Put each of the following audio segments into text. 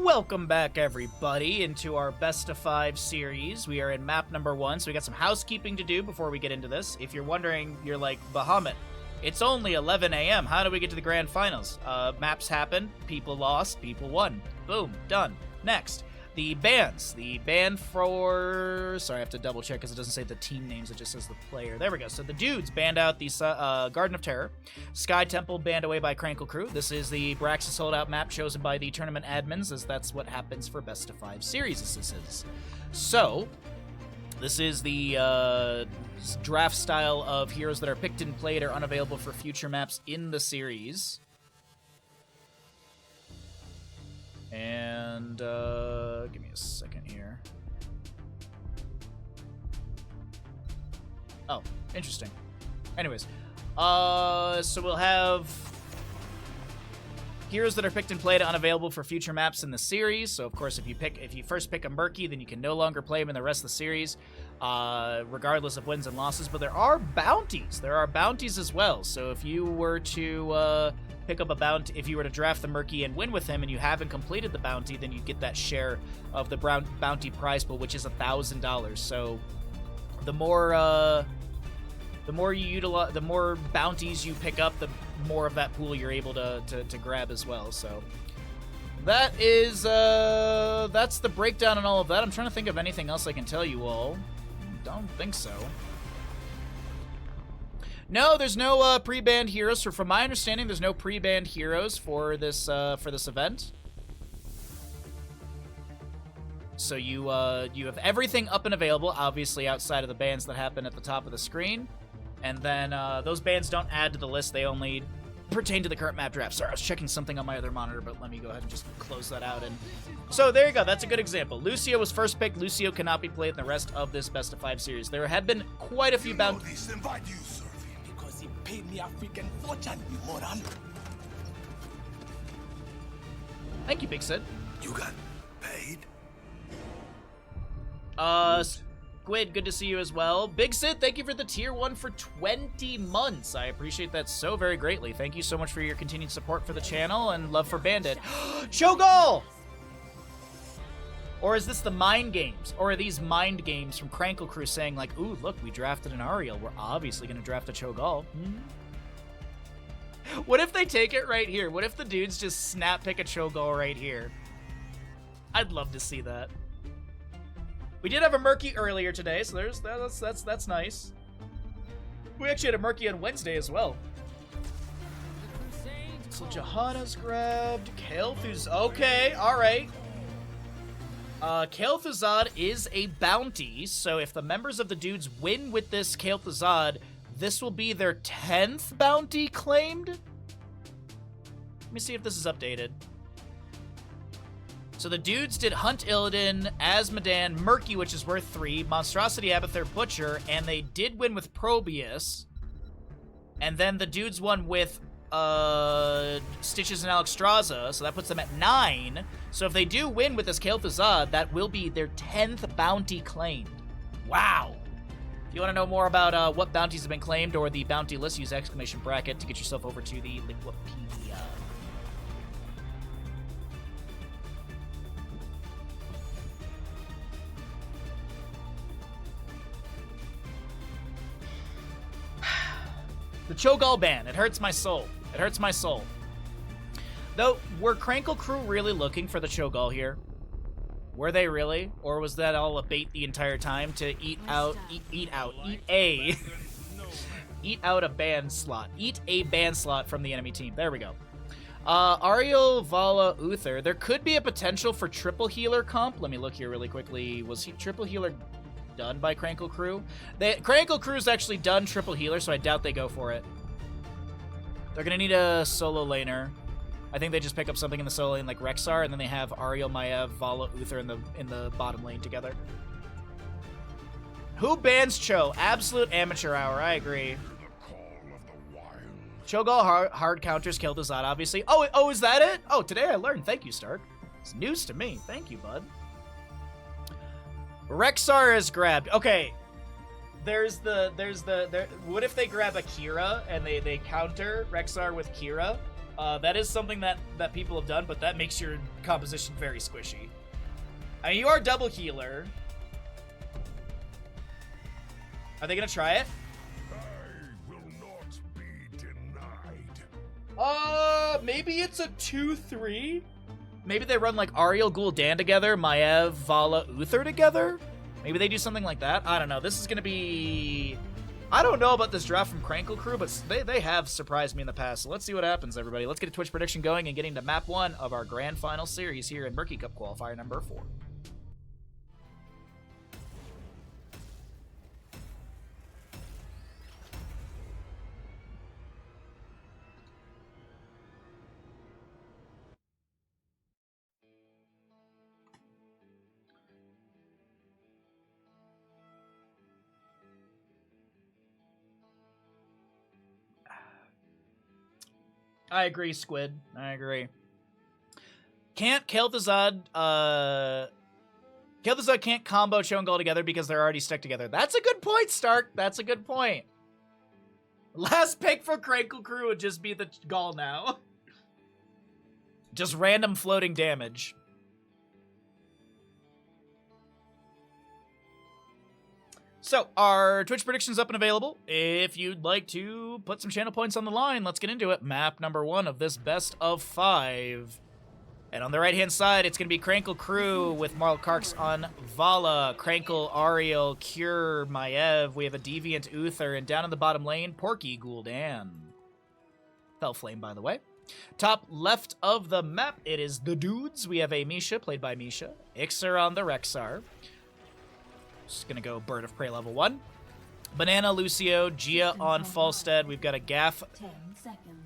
Welcome back, everybody, into our Best of 5 series. We are in map number 1, so we got some housekeeping to do before we get into this. If you're wondering, you're like, Bahamut, it's only 11 a.m. How do we get to the grand finals? Maps happened, people lost, people won. Boom, done. Next, the bands. The band for... Sorry, I have to double check because it doesn't say the team names, it just says the player. There we go. So the dudes banned out the Garden of Terror. Sky Temple banned away by Krew. This is the Braxis holdout map chosen by the tournament admins, as that's what happens for Best of 5 series. This is. So, this is the draft style of heroes that are picked and played or unavailable for future maps in the series. And, give me a second here. Oh, interesting. Anyways, so we'll have heroes that are picked and played unavailable for future maps in the series. So, of course, if you first pick a Murky, then you can no longer play him in the rest of the series, regardless of wins and losses. But there are bounties. There are bounties as well. So if you were to, pick up a bounty, if you were to draft the Murky and win with him and you haven't completed the bounty, then you get that share of the bounty prize pool, which is $1,000. So the more you utilize, the more bounties you pick up, the more of that pool you're able to grab as well. So that is that's the breakdown on all of that. I'm trying to think of anything else I can tell you all. Don't think so. No, there's no pre-banned heroes. So from my understanding, there's no pre-banned heroes for this event. So you have everything up and available, obviously outside of the bans that happen at the top of the screen, and then those bans don't add to the list. They only pertain to the current map draft. Sorry, I was checking something on my other monitor, but let me go ahead and just close that out. And so there you go. That's a good example. Lucio was first picked. Lucio cannot be played in the rest of this Best of 5 series. There have been quite a few bounties. Paid me a freaking fortune, you moron. Thank you, Big Sid. You got paid? Squid, good to see you as well. Big Sid, thank you for the tier 1 for 20 months. I appreciate that so very greatly. Thank you so much for your continued support for the channel and love for Bandit. Cho'Gall! Or is this the mind games? Or are these mind games from Krankle saying like, ooh, look, we drafted an Ariel. We're obviously going to draft a Cho'Gall. What if they take it right here? What if the dudes just snap pick a Cho'Gall right here? I'd love to see that. We did have a Murky earlier today, so that's nice. We actually had a Murky on Wednesday as well. So Johanna's grabbed. Kael'Thuzad. Okay, all right. Kael'Thuzad is a bounty, so if the members of the dudes win with this Kael'Thuzad, this will be their 10th bounty claimed? Let me see if this is updated. So the dudes did Hunt Illidan, Azmodan, Murky, which is worth 3, Monstrosity Abathur, Butcher, and they did win with Probius. And then the dudes won with Stitches and Alexstrasza, so that puts them at 9. So if they do win with this Kael'Thuzad, that will be their 10th bounty claimed. Wow. If you want to know more about what bounties have been claimed or the bounty list, use exclamation bracket to get yourself over to the Liquipedia. The Cho'Gall ban. It hurts my soul. It hurts my soul. Though, were Krankle really looking for the Cho'Gall here? Were they really? Or was that all a bait the entire time to eat out a ban slot. Eat a ban slot from the enemy team. There we go. Ariel, Vala, Uther. There could be a potential for triple healer comp. Let me look here really quickly. Was he triple healer done by Krankle? Krankle Crew's actually done triple healer, so I doubt they go for it. They're gonna need a solo laner. I think they just pick up something in the solo lane like Rexxar, and then they have Ariel, Maiev, Vala, Uther in the bottom lane together. Who bans Cho? Absolute amateur hour, I agree. Cho'Gall hard counters Kael'Thuzad, obviously. Oh, is that it? Oh, today I learned. Thank you, Stark. It's news to me. Thank you, bud. Rexxar is grabbed. Okay. What if they grab a Kira and they counter Rexxar with Kira? That is something that people have done, but that makes your composition very squishy. I mean, you are double healer. Are they gonna try it? I will not be denied. Maybe it's a 2-3? Maybe they run like Ariel, Gul'dan together, Maiev, Vala, Uther together? Maybe they do something like that? I don't know. This is gonna be... I don't know about this draft from Krankle Krew, but they have surprised me in the past. So let's see what happens, everybody. Let's get a Twitch prediction going and getting to map 1 of our grand final series here in Murky Cup Qualifier number 4. I agree, Squid. I agree. Can't Kel'Thuzad, Kel'Thuzad can't combo Cho and Gall together because they're already stuck together. That's a good point, Stark. That's a good point. Last pick for Krankle Krew would just be the Gall now. Just random floating damage. So, our Twitch predictions up and available. If you'd like to put some channel points on the line, let's get into it. Map number 1 of this best of 5. And on the right-hand side, it's going to be Krankle Krew with Marl Karks on Vala, Krankle, Ariel, Cure, Maiev. We have a Deviant Uther, and down in the bottom lane, Porky Gul'dan. Fellflame, by the way. Top left of the map, it is the dudes. We have a Misha, played by Misha. Ixer on the Rexar. Just gonna go Bird of Prey level 1. Banana, Lucio, Gia on Falstead. We've got a Gaff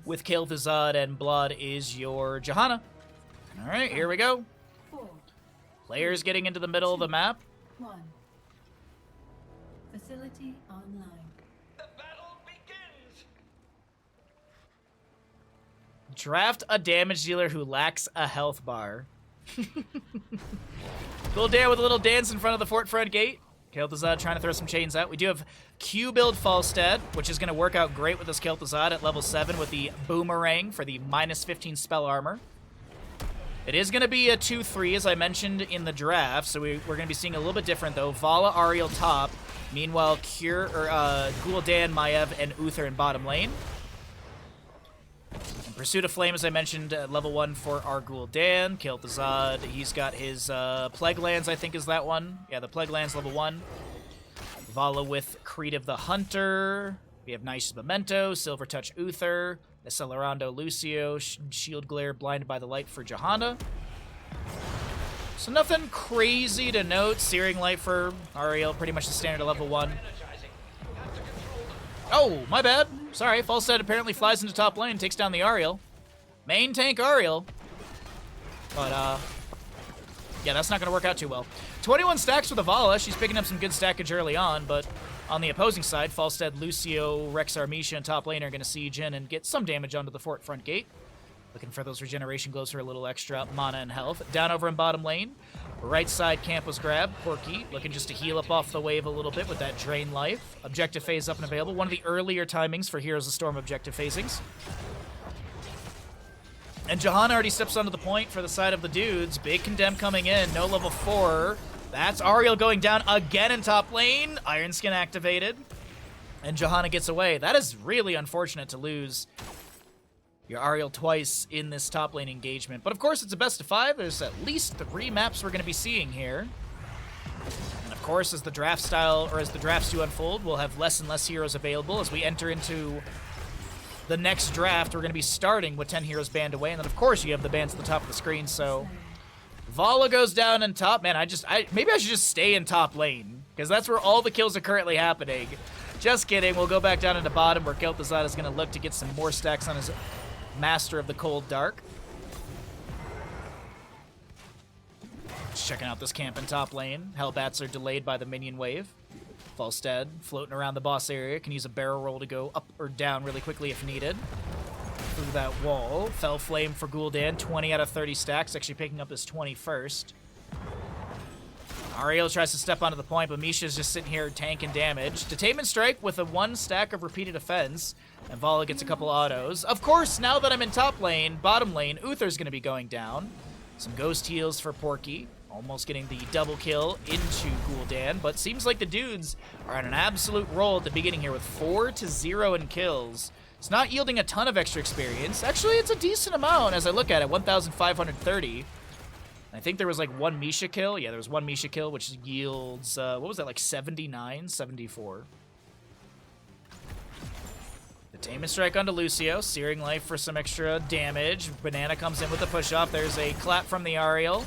with Kel'Thuzad, and Blood is your Johanna. Alright, here we go. Players getting into the middle of the map. Facility online. The battle begins! Draft a damage dealer who lacks a health bar. Gul'dan with a little dance in front of the fort front gate. Kel'Thuzad trying to throw some chains out. We do have Q build Falstead, which is going to work out great with this Kel'Thuzad at level 7 with the Boomerang for the -15 spell armor. It is going to be a 2-3, as I mentioned in the draft, so we're going to be seeing a little bit different, though. Vala, Ariel top. Meanwhile, Gul'dan, Maiev, and Uther in bottom lane. And Pursuit of Flame, as I mentioned, level 1 for our Gul'dan. Kel'Thuzad, he's got his Plague Lands, I think is that one. Yeah, the Plague Lands, level 1. Vala with Creed of the Hunter. We have Nice Memento, Silver Touch Uther, Accelerando Lucio, Shield Glare, Blinded by the Light for Johanna. So nothing crazy to note. Searing Light for Ariel, pretty much the standard level 1. Oh, my bad. Sorry, Falstead apparently flies into top lane, takes down the Ariel. Main tank Ariel. But, yeah, that's not going to work out too well. 21 stacks for the Vala. She's picking up some good stackage early on, but on the opposing side, Falstead, Lucio, Rexar, Misha, and top lane are going to siege in and get some damage onto the fort front gate. Looking for those regeneration glows for a little extra mana and health. Down over in bottom lane, right side camp was grabbed. Porky looking just to heal up off the wave a little bit with that Drain Life. Objective phase up and available. One of the earlier timings for Heroes of Storm objective phasings. And Johanna already steps onto the point for the side of the dudes. Big Condemn coming in, no level 4. That's Ariel going down again in top lane. Iron Skin activated. And Johanna gets away. That is really unfortunate to lose your Ariel twice in this top lane engagement. But of course, it's a best of 5. There's at least 3 maps we're going to be seeing here. And of course, as the draft style, or as the drafts do unfold, we'll have less and less heroes available. As we enter into the next draft, we're going to be starting with 10 heroes banned away. And then, of course, you have the bans at the top of the screen. So Vala goes down in top. Man, maybe I should just stay in top lane, because that's where all the kills are currently happening. Just kidding. We'll go back down into bottom, where Kel'Thuzad is going to look to get some more stacks on his Master of the Cold Dark. Just checking out this camp in top lane. Hellbats are delayed by the minion wave. Falstead floating around the boss area. Can use a barrel roll to go up or down really quickly if needed. Through that wall. Fell Flame for Gul'dan. 20 out of 30 stacks. Actually picking up his 21st. Ariel tries to step onto the point, but Misha's just sitting here tanking damage. Detainment Strike with a 1 stack of repeated offense, and Vala gets a couple autos. Of course, now that I'm in top lane, bottom lane, Uther's going to be going down. Some ghost heals for Porky, almost getting the double kill into Gul'dan, but seems like the dudes are on an absolute roll at the beginning here with 4-0 in kills. It's not yielding a ton of extra experience. Actually, it's a decent amount as I look at it, 1,530. I think there was like 1 Misha kill. Yeah, there was 1 Misha kill, which yields, what was that, like 79, 74. Detainment Strike onto Lucio, Searing Life for some extra damage. Banana comes in with the push-off. There's a clap from the Ariel.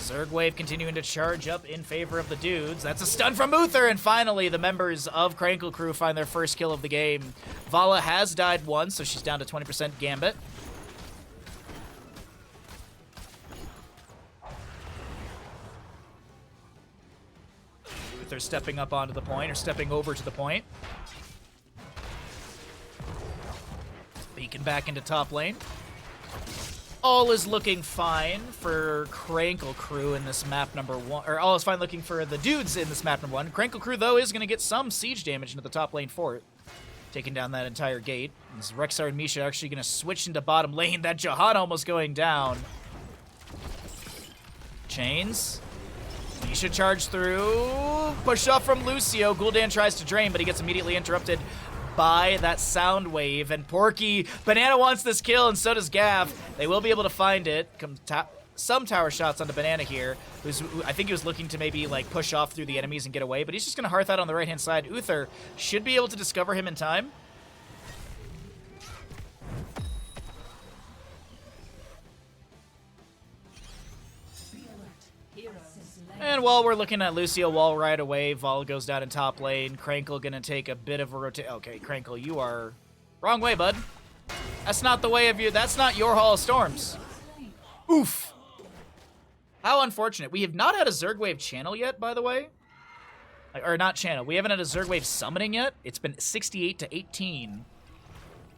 Zerg Wave continuing to charge up in favor of the dudes. That's a stun from Uther, and finally the members of Krankle Krew find their first kill of the game. Vala has died once, so she's down to 20% Gambit. Uther stepping up onto the point, or stepping over to the point. Beacon back into top lane. All is looking fine for Krankle Krew in this map number 1. Or all is fine looking for the dudes in this map number 1. Krankle Krew, though, is going to get some siege damage into the top lane fort, taking down that entire gate. This Rexar and Misha actually going to switch into bottom lane. That Jahan almost going down. Chains. Misha charged through. Push off from Lucio. Gul'dan tries to drain, but he gets immediately interrupted by that sound wave. And Porky, Banana wants this kill, and so does Gav. They will be able to find it. Some tower shots onto Banana here. I think he was looking to maybe like push off through the enemies and get away, but he's just going to hearth out on the right-hand side. Uther should be able to discover him in time. And while we're looking at Lucio wall right away, Vala goes down in top lane. Krankle gonna take a bit of a rotation. Okay, Krankle, you are wrong way, bud. That's not the way of you. That's not your Hall of Storms. Oof. How unfortunate. We have not had a Zerg Wave channel yet, by the way. Or not channel. We haven't had a Zerg Wave summoning yet. It's been 68-18.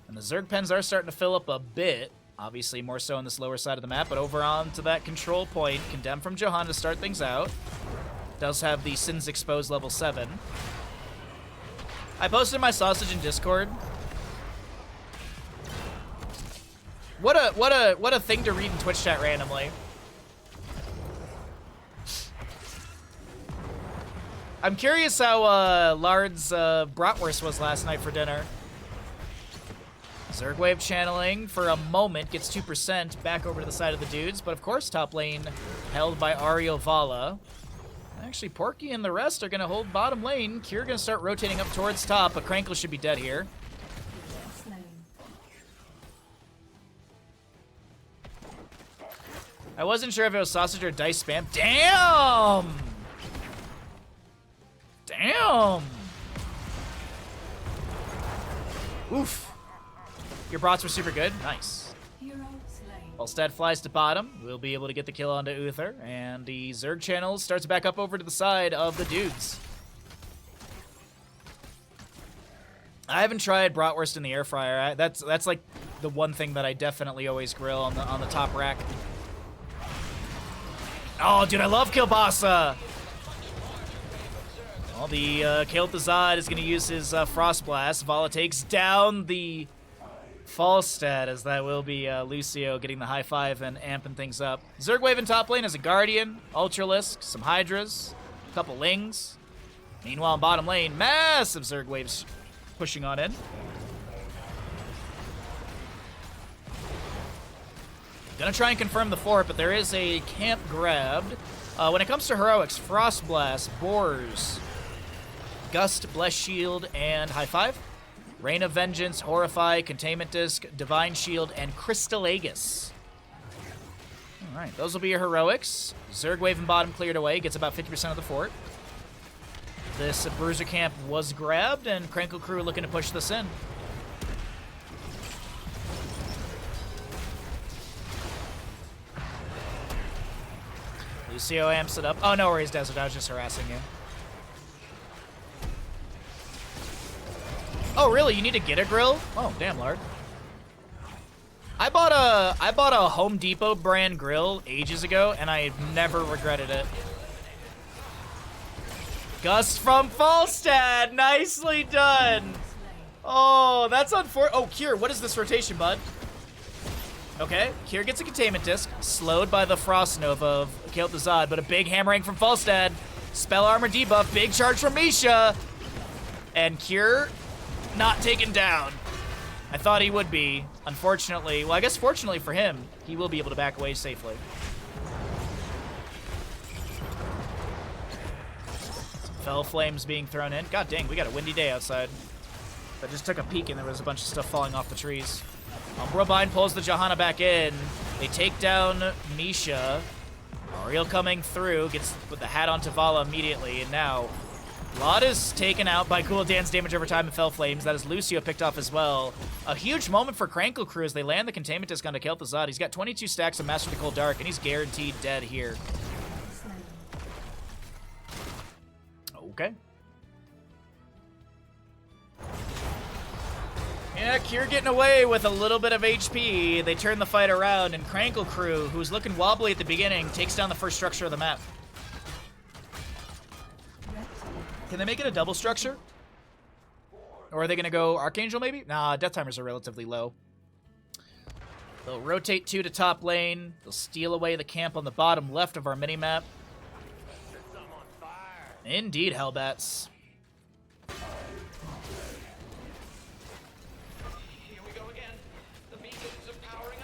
And the Zerg pens are starting to fill up a bit. Obviously, more so on this lower side of the map, but over on to that control point. Condemned from Jahan to start things out. Does have the Sins Exposed level 7. I posted my sausage in Discord. What a thing to read in Twitch chat randomly. I'm curious how Lard's bratwurst was last night for dinner. Zerg Wave channeling for a moment, gets 2% back over to the side of the dudes, but of course top lane held by Ariel Vala. Actually, Porky and the rest are going to hold bottom lane. Kir going to start rotating up towards top, but Krankle should be dead here. I wasn't sure if it was sausage or dice spam. Damn! Damn! Oof. Your brats were super good. Nice. Volstad flies to bottom. We'll be able to get the kill onto Uther. And the Zerg channel starts back up over to the side of the dudes. I haven't tried bratwurst in the air fryer. That's like the one thing that I definitely always grill on the top rack. Oh, dude, I love Kielbasa. Well, the Kael'Thuzad is going to use his Frost Blast. Vala takes down the Falstad, as that will be Lucio getting the high five and amping things up. Zerg Wave in top lane as a Guardian, Ultralisk, some Hydras, a couple Lings. Meanwhile, in bottom lane, massive Zerg Waves pushing on in. Gonna try and confirm the fort, but there is a camp grabbed. When it comes to heroics, Frost Blast, Boars, Gust, Bless Shield, and High Five. Rain of Vengeance, Horrify, Containment Disc, Divine Shield, and Crystal Aegis. Alright, those will be your heroics. Zerg Wave in bottom cleared away, gets about 50% of the fort. This Bruiser Camp was grabbed, and Krankle Krew looking to push this in. Lucio amps it up. Oh, no worries, Desert. I was just harassing you. Oh, really? You need to get a grill? Oh, damn, Lard. I bought a Home Depot brand grill ages ago, and I've never regretted it. Gust from Falstad. Nicely done. Oh, that's unfortunate. Oh, Kier, what is this rotation, bud? Okay, Kier gets a containment disc, slowed by the Frost Nova of Kel'Thuzad, but a big hammering from Falstad. Spell armor debuff, big charge from Misha. And Kier not taken down. I thought he would be. Unfortunately, well, I guess fortunately for him, he will be able to back away safely. Some fell flames being thrown in. God dang, we got a windy day outside. I just took a peek and there was a bunch of stuff falling off the trees. Umbra pulls the Johanna back in. They take down Misha. Ariel coming through, gets with the hat onto Vala immediately, and now Lot is taken out by Gul'dan's damage over time and fell flames. That is Lucio picked off as well. A huge moment for Krankle Krew as they land the containment disc onto Kel'Thuzad. He's got 22 stacks of Master of the Cold Dark, and he's guaranteed dead here. Okay. Yeah, Kier getting away with a little bit of HP. They turn the fight around, and Krankle Krew, who's looking wobbly at the beginning, takes down the first structure of the map. Can they make it a double structure? Or are they going to go Archangel, maybe? Nah, death timers are relatively low. They'll rotate 2 to top lane. They'll steal away the camp on the bottom left of our minimap. Indeed, Hellbats.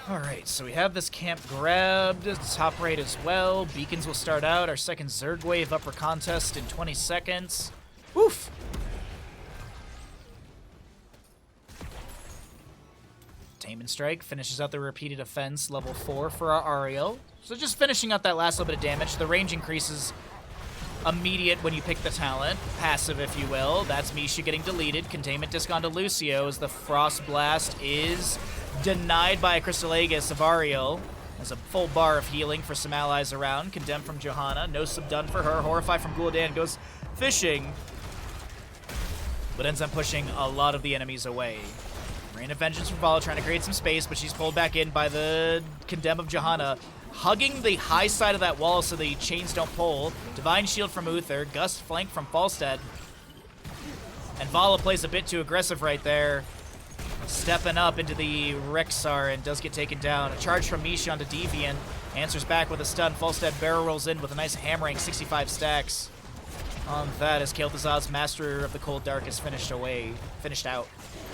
Alright, so we have this camp grabbed, top right as well. Beacons will start out. Our second Zerg wave up for contest in 20 seconds. Oof! Tame Strike finishes out the repeated offense, level 4 for our Ariel. So just finishing out that last little bit of damage. The range increases immediate when you pick the talent. Passive, if you will. That's Misha getting deleted. Containment disc onto Lucio as the Frost Blast is denied by a Crystal Aegis of Ariel. Has a full bar of healing for some allies around. Condemned from Johanna. No sub done for her. Horrified from Gul'dan. Goes fishing. But ends up pushing a lot of the enemies away. Rain of Vengeance from Vala trying to create some space, but she's pulled back in by the Condemn of Johanna. Hugging the high side of that wall so the chains don't pull. Divine Shield from Uther. Gust flank from Falstad. And Vala plays a bit too aggressive right there. Stepping up into the Rexar and does get taken down. A charge from Misha onto Deviant. Answers back with a stun. Falstad barrel rolls in with a nice hammering, 65 stacks. On that as Kel'Thuzad's Master of the Cold Dark is finished out.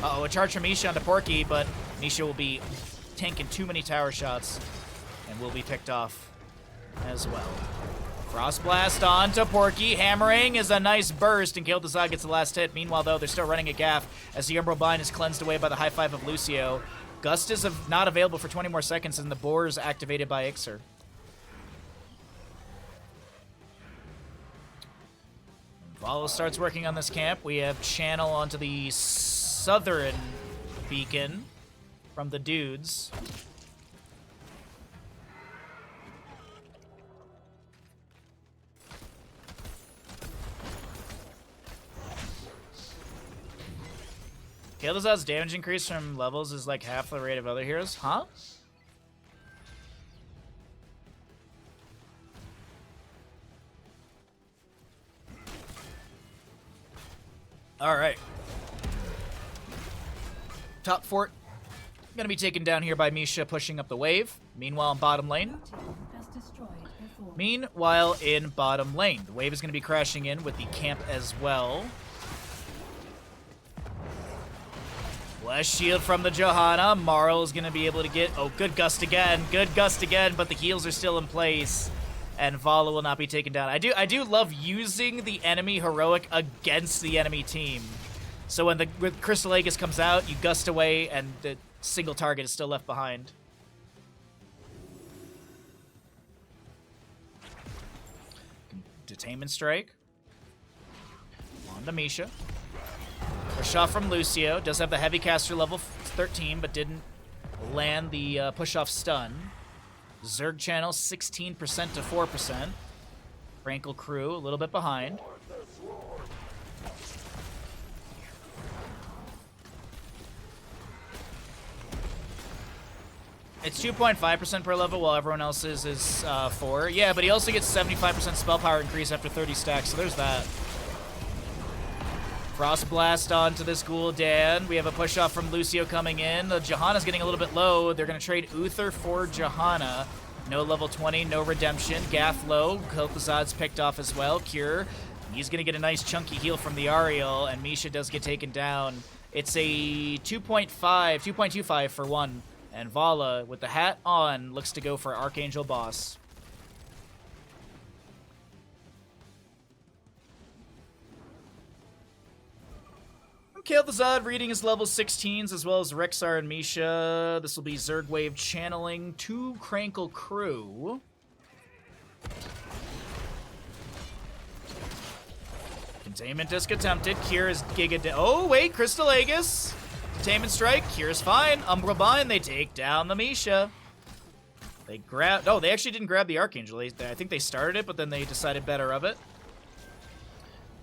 Uh-oh, a charge from Misha onto Porky, but Misha will be tanking too many tower shots and will be picked off as well. Frost Blast onto Porky. Hammering is a nice burst, and Kel'Thuzad gets the last hit. Meanwhile, though, they're still running a gaff as the Umbral Bind is cleansed away by the high five of Lucio. Gust is not available for 20 more seconds, and the boar is activated by Ixer. Vala starts working on this camp. We have channel onto the southern beacon from the dudes. Kel'Thuzad's damage increase from levels is like half the rate of other heroes. Huh? Alright. Top fort gonna be taken down here by Misha pushing up the wave. Meanwhile in bottom lane. The wave is gonna be crashing in with the camp as well. Blast shield from the Johanna. Marl is going to be able to get... Oh, good gust again. Good gust again, but the heals are still in place. And Vala will not be taken down. I do love using the enemy heroic against the enemy team. So when Crystal Aegis comes out, you gust away and the single target is still left behind. Detainment Strike. On to Misha. Push off from Lucio. Does have the heavy caster level 13, but didn't land the push off stun. Zerg channel 16% to 4%. Krankle Krew a little bit behind. It's 2.5% per level, while everyone else's is 4. Yeah, but he also gets 75% spell power increase after 30 stacks, so there's that. Frost Blast onto this Gul'dan. We have a push off from Lucio coming in. Johanna's getting a little bit low. They're going to trade Uther for Johanna. No level 20, no redemption. Gaff low. Kel'Thuzad's picked off as well. Cure. He's going to get a nice chunky heal from the Ariel, and Misha does get taken down. It's a 2.25 for one. And Vala, with the hat on, looks to go for Archangel Boss. Kel'Thuzad reading his level 16s, as well as Rexar and Misha. This will be Zergwave channeling to Krankle Krew. Containment Disc attempted. Cure is Giga... Oh, wait, Crystal Aegis. Containment Strike. Cure's fine. Umbral Bind. They take down the Misha. They grab... Oh, they actually didn't grab the Archangel. I think they started it, but then they decided better of it.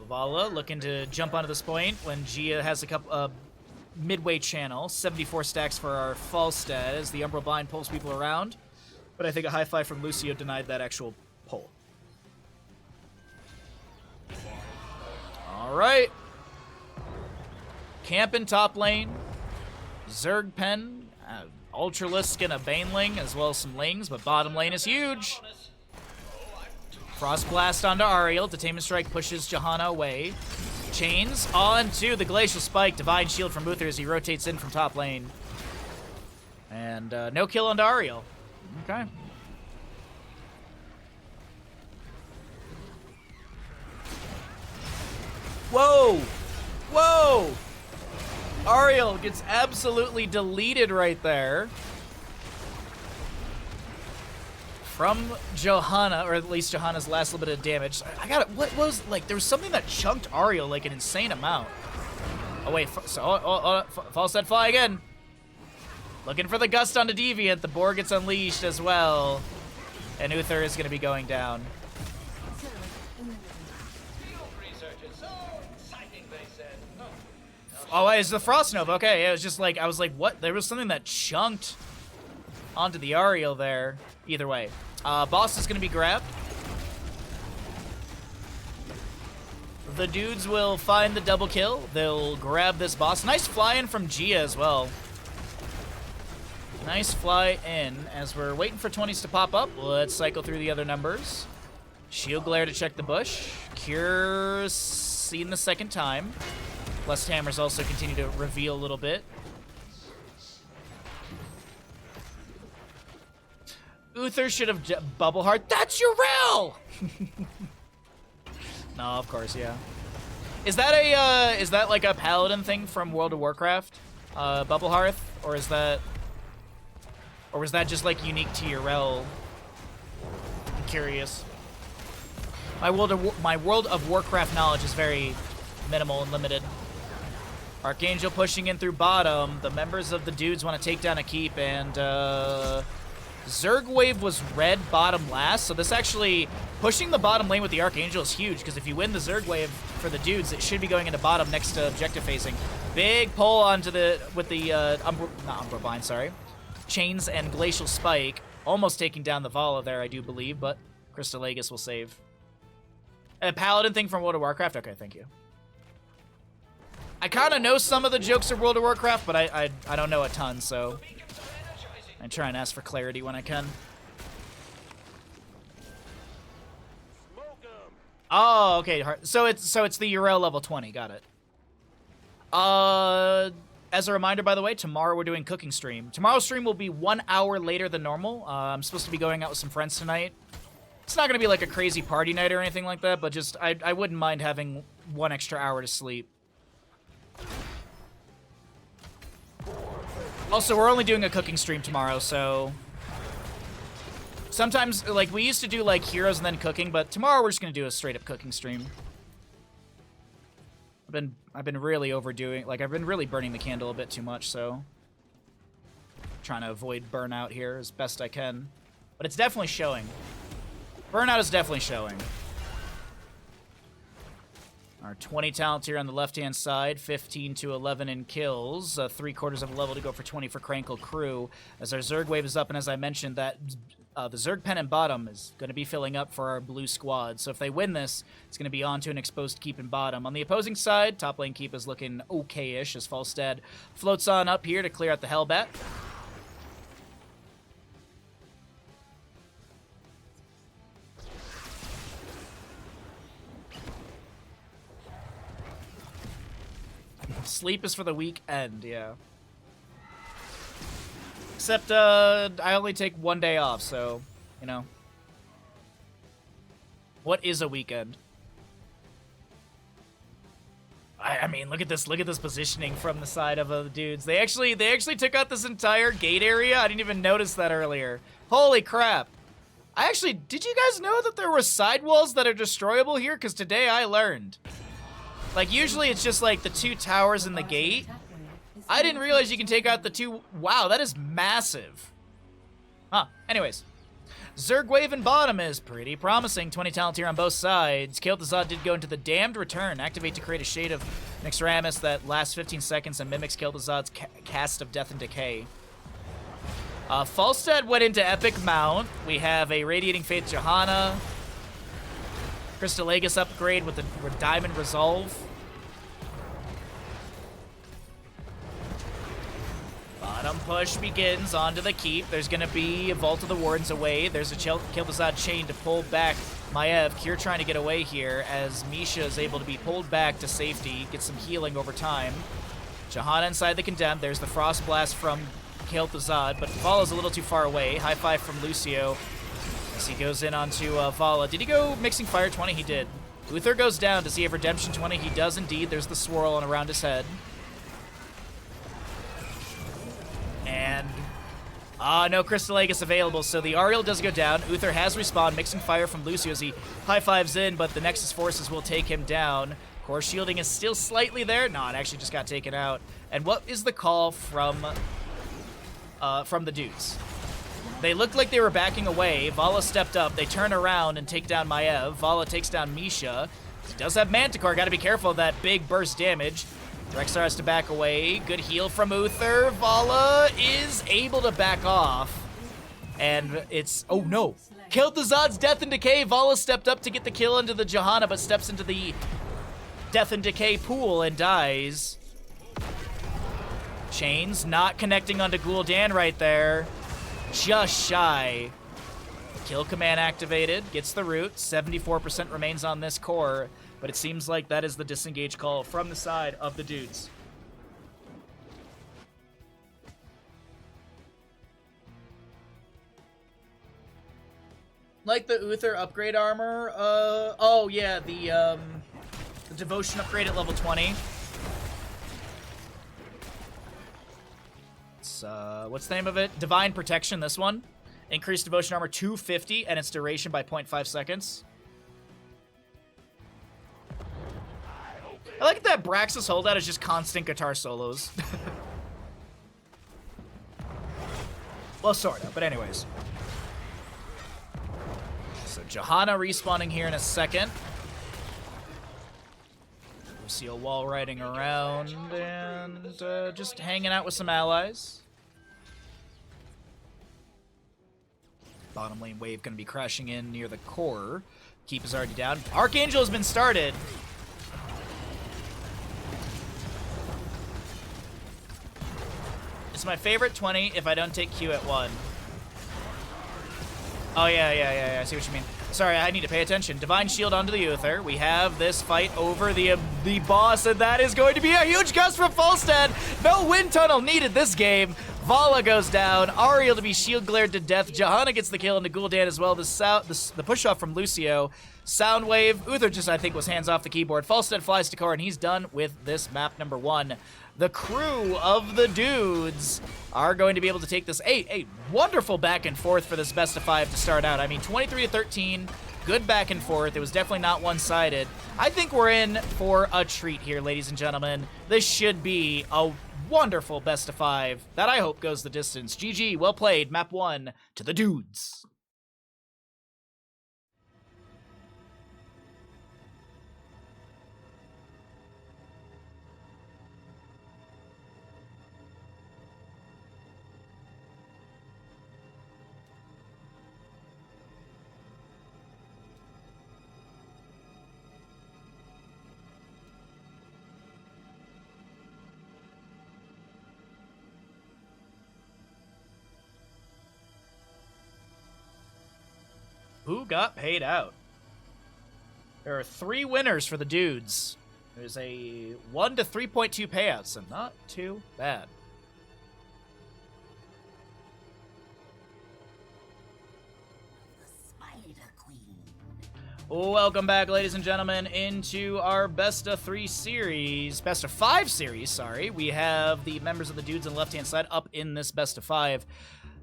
Vala looking to jump onto this point when Gia has a couple midway channel. 74 stacks for our Falstad as the Umbral Bind pulls people around. But I think a high five from Lucio denied that actual pull. Alright. Camp in top lane. Zerg Pen. Ultralisk and a Baneling, as well as some Lings, but bottom lane is huge. Frost Blast onto Ariel. Detainment Strike pushes Johanna away. Chains onto the Glacial Spike. Divine Shield from Uther as he rotates in from top lane. And no kill onto Ariel. Okay. Whoa! Whoa! Ariel gets absolutely deleted right there. From Johanna, or at least Johanna's last little bit of damage. I got it. What was, like, there was something that chunked Ariel, like, an insane amount. Oh, wait. Falstad fly again. Looking for the gust onto Deviant. The boar gets unleashed as well. And Uther is going to be going down. Oh, it's the Frost Nova. Okay, it was just like, I was like, what? There was something that chunked onto the Ariel there. Either way. Boss is going to be grabbed. The dudes will find the double kill. They'll grab this boss. Nice fly in from Gia as well. Nice fly in. As we're waiting for 20s to pop up, let's cycle through the other numbers. Shield Glare to check the bush. Cure seen the second time. Blessed Hammers also continue to reveal a little bit. Uther should have Bubble Heart. That's Yrel! No, of course, yeah. Is that like a paladin thing from World of Warcraft? Bubble Hearth? Or was that just like unique to Yrel? I'm curious. My World of Warcraft knowledge is very minimal and limited. Archangel pushing in through bottom. The members of the dudes want to take down a keep, and Zergwave was red bottom last, so this actually, pushing the bottom lane with the Archangel is huge, because if you win the Zergwave for the dudes, it should be going into bottom next to objective facing. Big pull onto the, with the, not Umbral Bind, sorry. Chains and Glacial Spike, almost taking down the Vala there, I do believe, but Crystal Aegis will save. A paladin thing from World of Warcraft? Okay, thank you. I kind of know some of the jokes of World of Warcraft, but I don't know a ton, so I try and ask for clarity when I can. Oh, okay. So it's the Yrel level 20. Got it. As a reminder, by the way, tomorrow we're doing cooking stream. Tomorrow's stream will be 1 hour later than normal. I'm supposed to be going out with some friends tonight. It's not going to be like a crazy party night or anything like that, but just I wouldn't mind having 1 extra hour to sleep. Also, we're only doing a cooking stream tomorrow, so sometimes, like, we used to do, like, heroes and then cooking, but tomorrow we're just going to do a straight-up cooking stream. I've been really overdoing, like, I've been really burning the candle a bit too much, so trying to avoid burnout here as best I can. But it's definitely showing. Burnout is definitely showing. Our 20 talents here on the left-hand side, 15 to 11 in kills, 3/4 of a level to go for 20 for Krankle Krew. As our Zerg wave is up, and as I mentioned, that the Zerg pennant bottom is going to be filling up for our blue squad. So if they win this, it's going to be on to an exposed keep in bottom. On the opposing side, top lane keep is looking okay-ish as Falstad floats on up here to clear out the Hellbat. Sleep is for the weekend, yeah. Except, I only take 1 day off, so, you know. What is a weekend? I mean, look at this positioning from the side of the dudes. They actually took out this entire gate area. I didn't even notice that earlier. Holy crap. Did you guys know that there were sidewalls that are destroyable here? Because today I learned. Like, usually it's just, like, the 2 towers in the gate. I didn't realize you can take out the 2... Wow, that is massive. Huh. Anyways. Zerg wave in bottom is pretty promising. 20 talent here on both sides. Kel'Thuzad did go into the Damned Return. Activate to create a Shade of Nyxramis that lasts 15 seconds and mimics Kel'Thuzad's cast of Death and Decay. Falstad went into Epic Mount. We have a Radiating Faith Johanna. Crystal Aegis upgrade with the Diamond Resolve. Bottom push begins onto the keep. There's going to be a Vault of the Wardens away. There's a Kel'Thuzad chain to pull back Maiev. Kier trying to get away here as Misha is able to be pulled back to safety, get some healing over time. Johanna inside the Condemned. There's the Frost Blast from Kel'Thuzad, but Vala's a little too far away. High five from Lucio as he goes in onto Vala. Did he go Mixing Fire 20? He did. Uther goes down. Does he have Redemption 20? He does indeed. There's the swirl on around his head. And, no Crystal Aegis available, so the Ariel does go down. Uther has respawned, Mixing Fire from Lucio as he high-fives in, but the Nexus Forces will take him down. Core shielding is still slightly there. No, it actually just got taken out. And what is the call from the dudes? They looked like they were backing away. Vala stepped up. They turn around and take down Maiev. Vala takes down Misha. He does have Manticore. Got to be careful of that big burst damage. Rexar has to back away. Good heal from Uther. Vala is able to back off. And it's... Oh, no. Kel'Thuzad's Death and Decay. Vala stepped up to get the kill into the Johanna, but steps into the Death and Decay pool and dies. Chains not connecting onto Gul'dan right there. Just shy. Kill command activated. Gets the root. 74% remains on this core. But it seems like that is the disengage call from the side of the dudes. Like the Uther upgrade armor. Oh yeah, the devotion upgrade at level 20. It's what's the name of it? Divine Protection. This one, increased devotion armor 250 and its duration by 0.5 seconds. I like that Brax's holdout is just constant guitar solos. Well, sort of, but anyways. So Johanna respawning here in a second. Lucio wall riding around and just hanging out with some allies. Bottom lane wave going to be crashing in near the core. Keep is already down. Archangel has been started. It's my favorite 20 if I don't take Q at 1. Oh, yeah, I see what you mean. Sorry, I need to pay attention. Divine Shield onto the Uther. We have this fight over the boss, and that is going to be a huge gust from Falstad. No wind tunnel needed this game. Vala goes down. Ariel to be shield glared to death. Johanna gets the kill into Gul'dan as well. The push-off from Lucio. Soundwave. Uther just, I think, was hands off the keyboard. Falstad flies to core, and he's done with this map number 1. The crew of the dudes are going to be able to take this. A wonderful back and forth for this best of 5 to start out. I mean, 23-13, good back and forth. It was definitely not one-sided. I think we're in for a treat here, ladies and gentlemen. This should be a wonderful best of 5 that I hope goes the distance. GG, well played. Map 1 to the dudes. Who got paid out? There are 3 winners for the dudes. There's a 1 to 3.2 payout, so not too bad. Welcome back, ladies and gentlemen, into our Best of 3 series. Best of 5 series, sorry. We have the members of the dudes on the left-hand side up in this Best of 5.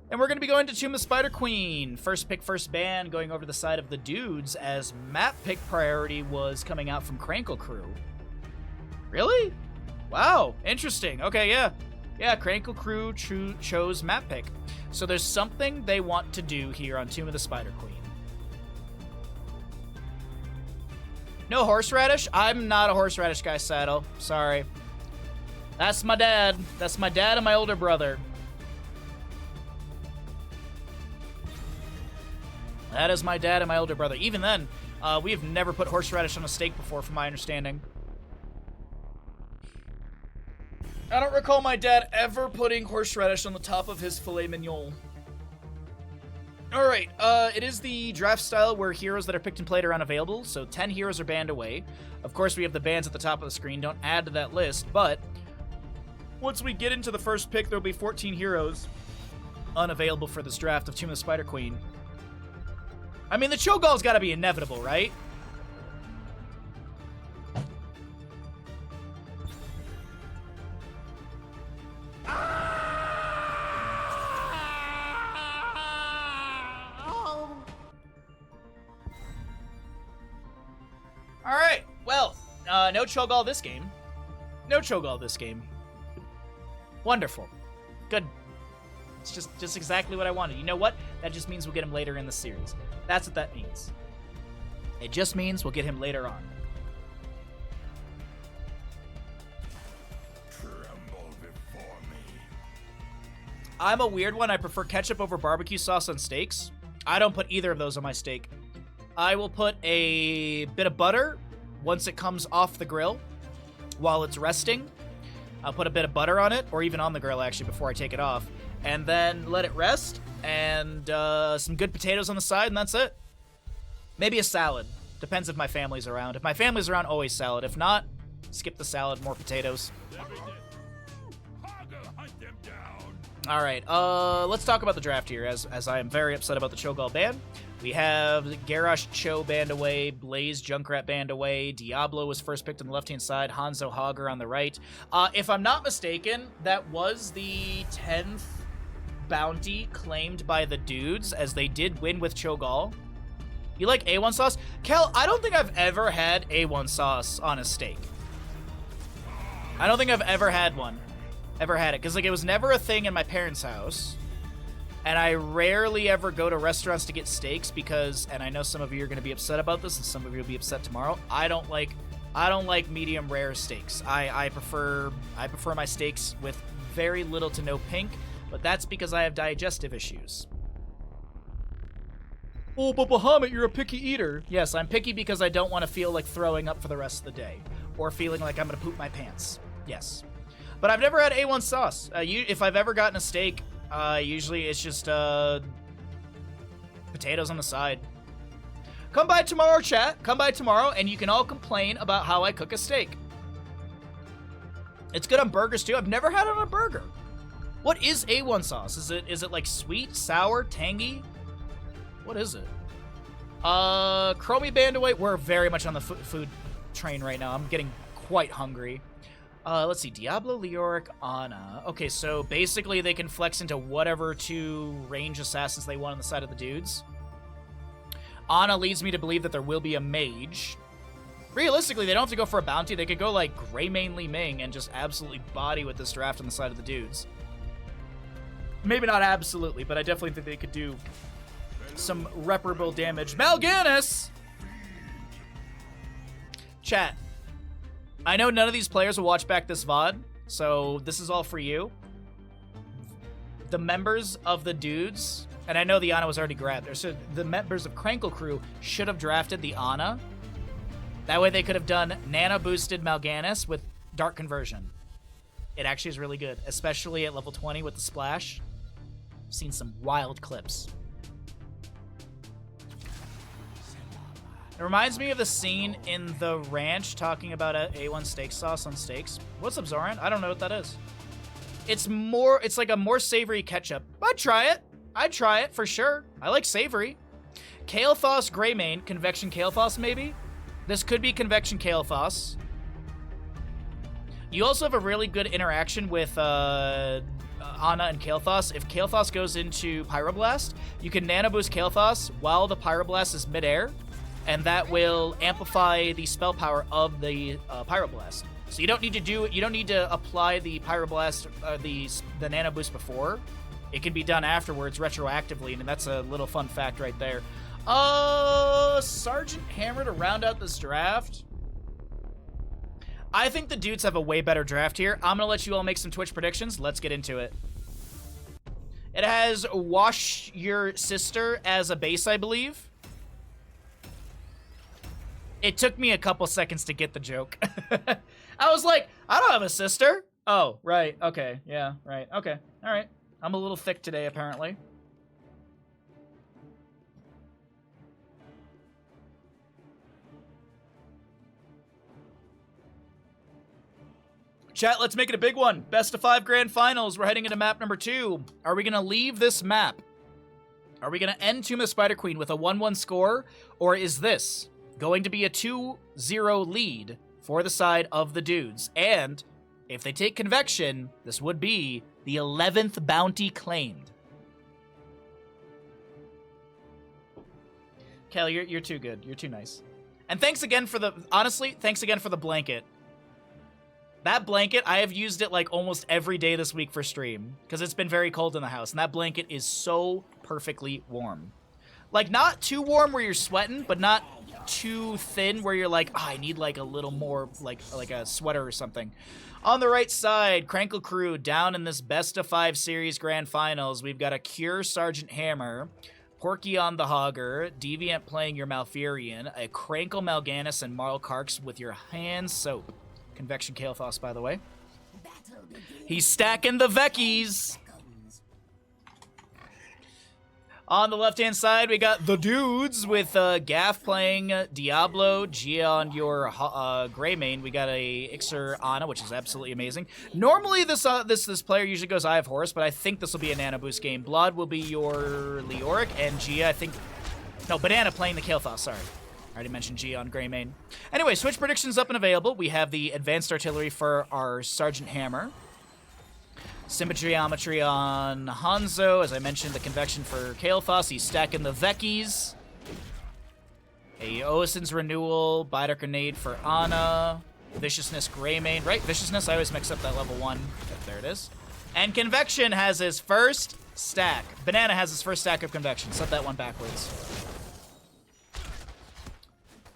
And we're going to be going to Tomb of the Spider Queen. First pick, first ban, going over to the side of the dudes, as map pick priority was coming out from Krankle Krew. Really? Wow, interesting. Okay, yeah. Yeah, Krankle Krew chose map pick. So there's something they want to do here on Tomb of the Spider Queen. No horseradish? I'm not a horseradish guy, Saddle. Sorry. That's my dad. That's my dad and my older brother. That is my dad and my older brother. Even then, we have never put horseradish on a steak before, from my understanding. I don't recall my dad ever putting horseradish on the top of his filet mignon. Alright, it is the draft style where heroes that are picked and played are unavailable, so 10 heroes are banned away. Of course, we have the bans at the top of the screen. Don't add to that list, but once we get into the first pick, there'll be 14 heroes unavailable for this draft of Tomb of the Spider Queen. I mean, the Cho'Gall's gotta be inevitable, right? Alright, well, no Cho'Gall this game. No Cho'Gall this game. Wonderful. Good. It's just exactly what I wanted. You know what? That just means we'll get him later in the series. That's what that means. It just means we'll get him later on. Tremble before me. I'm a weird one. I prefer ketchup over barbecue sauce on steaks. I don't put either of those on my steak. I will put a bit of butter once it comes off the grill while it's resting. I'll put a bit of butter on it, or even on the grill, actually, before I take it off. And then let it rest, and some good potatoes on the side, and that's it. Maybe a salad. Depends if my family's around. If my family's around, always salad. If not, skip the salad, more potatoes. All right, let's talk about the draft here, as I am very upset about the Cho'Gall ban. We have Garrosh Cho banned away, Blaze Junkrat banned away, Diablo was first picked on the left-hand side, Hanzo Hager on the right. If I'm not mistaken, that was the 10th bounty claimed by the dudes, as they did win with Cho'Gall. You like A1 sauce? Kel, I don't think I've ever had A1 sauce on a steak. I don't think I've ever had one. Ever had it, because like it was never a thing in my parents' house, and I rarely ever go to restaurants to get steaks because, and I know some of you are going to be upset about this, and some of you will be upset tomorrow. I don't like medium rare steaks. I prefer my steaks with very little to no pink, but that's because I have digestive issues. Oh, but Bahamut, you're a picky eater. Yes, I'm picky because I don't want to feel like throwing up for the rest of the day, or feeling like I'm going to poop my pants. Yes. But I've never had A1 sauce. If I've ever gotten a steak, usually it's just potatoes on the side. Come by tomorrow, chat. Come by tomorrow, and you can all complain about how I cook a steak. It's good on burgers, too. I've never had it on a burger. What is A1 sauce? Is it like sweet, sour, tangy? What is it? Chromie banned away. We're very much on the food train right now. I'm getting quite hungry. Let's see, Diablo, Leoric, Ana. Okay, so basically they can flex into whatever 2 range assassins they want on the side of the dudes. Ana leads me to believe that there will be a mage. Realistically, they don't have to go for a bounty. They could go like Greymane Li Ming and just absolutely body with this draft on the side of the dudes. Maybe not absolutely, but I definitely think they could do some reparable damage. Mal'Ganis! Chat. I know none of these players will watch back this VOD, so this is all for you. The members of the dudes, and I know the Ana was already grabbed there, so the members of Krankle Krew should have drafted the Ana. That way they could have done nano-boosted Mal'Ganis with Dark Conversion. It actually is really good, especially at level 20 with the splash. I've seen some wild clips. It reminds me of the scene in The Ranch talking about A1 steak sauce on steaks. What's up, Zoran? I don't know what that is. It's like a more savory ketchup. I'd try it. I'd try it for sure. I like savory. Kale Foss Greymane, Convection Kale Foss maybe? This could be Convection Kale Foss. You also have a really good interaction with Ana and Kael'thas. If Kael'thas goes into Pyroblast, you can Nano Boost Kael'thas while the Pyroblast is midair, and that will amplify the spell power of the Pyroblast. So you don't need to apply the Pyroblast, the Nano Boost before. It can be done afterwards retroactively, and that's a little fun fact right there. Sergeant Hammer to round out this draft. I think the dudes have a way better draft here. I'm gonna let you all make some Twitch predictions. Let's get into it. It has Wash Your Sister as a base, I believe. It took me a couple seconds to get the joke. I was like, I don't have a sister. Oh, right. Okay. Yeah, right. Okay. All right. I'm a little thick today, apparently. Chat, let's make it a big one. Best of 5 grand finals. We're heading into map number 2. Are we going to leave this map? Are we going to end Tomb of Spider Queen with a 1-1 score? Or is this going to be a 2-0 lead for the side of the dudes? And if they take Convection, this would be the 11th bounty claimed. Kelly, you're too good. You're too nice. And thanks again for the... Honestly, thanks again for the blanket. That blanket, I have used it like almost every day this week for stream because it's been very cold in the house, and that blanket is so perfectly warm. Like, not too warm where you're sweating, but not too thin where you're like, oh, I need like a little more, like a sweater or something. On the right side, Krankle Krew down in this best of 5 series grand finals. We've got a Cure Sergeant Hammer, Porky on the Hogger, Deviant playing your Malfurion, a Krankle Mal'Ganis, and Marl Karks with your hand soap. Convection Kael'thas, by the way. He's stacking the Vecchies. On the left-hand side, we got the dudes with Gaff playing Diablo, Gia on your Greymane. We got a Ixer Ana, which is absolutely amazing. Normally, this player usually goes Eye of Horus, but I think this will be a Nano Boost game. Blood will be your Leoric, and Gia, I think... No, Banana playing the Kael'thas, sorry. I already mentioned G on Greymane. Anyway, Switch predictions up and available. We have the Advanced Artillery for our Sergeant Hammer. Symmetry Geometry on Hanzo. As I mentioned, the Convection for Kael'thas. He's stacking the Vecchies. A Oasin's Renewal. Biter Grenade for Ana. Viciousness Greymane. Right? Viciousness? I always mix up that level 1. There it is. And Convection has his first stack. Banana has his first stack of Convection. Set that one backwards.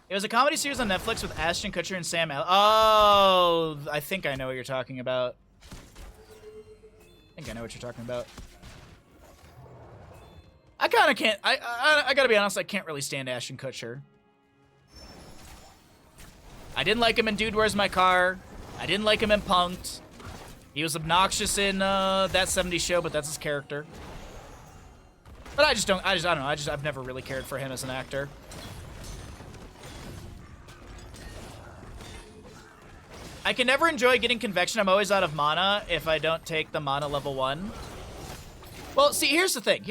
It was a comedy series on Netflix with Ashton Kutcher and Sam Oh, I think I know what you're talking about. I know what you're talking about. I kind of can't... I gotta be honest, I can't really stand Ashton Kutcher. I didn't like him in Dude, Where's My Car? I didn't like him in Punk'd. He was obnoxious in That 70s Show, but that's his character. But I don't know. I've never really cared for him as an actor. I can never enjoy getting Convection. I'm always out of mana if I don't take the mana level 1. Well, see, here's the thing.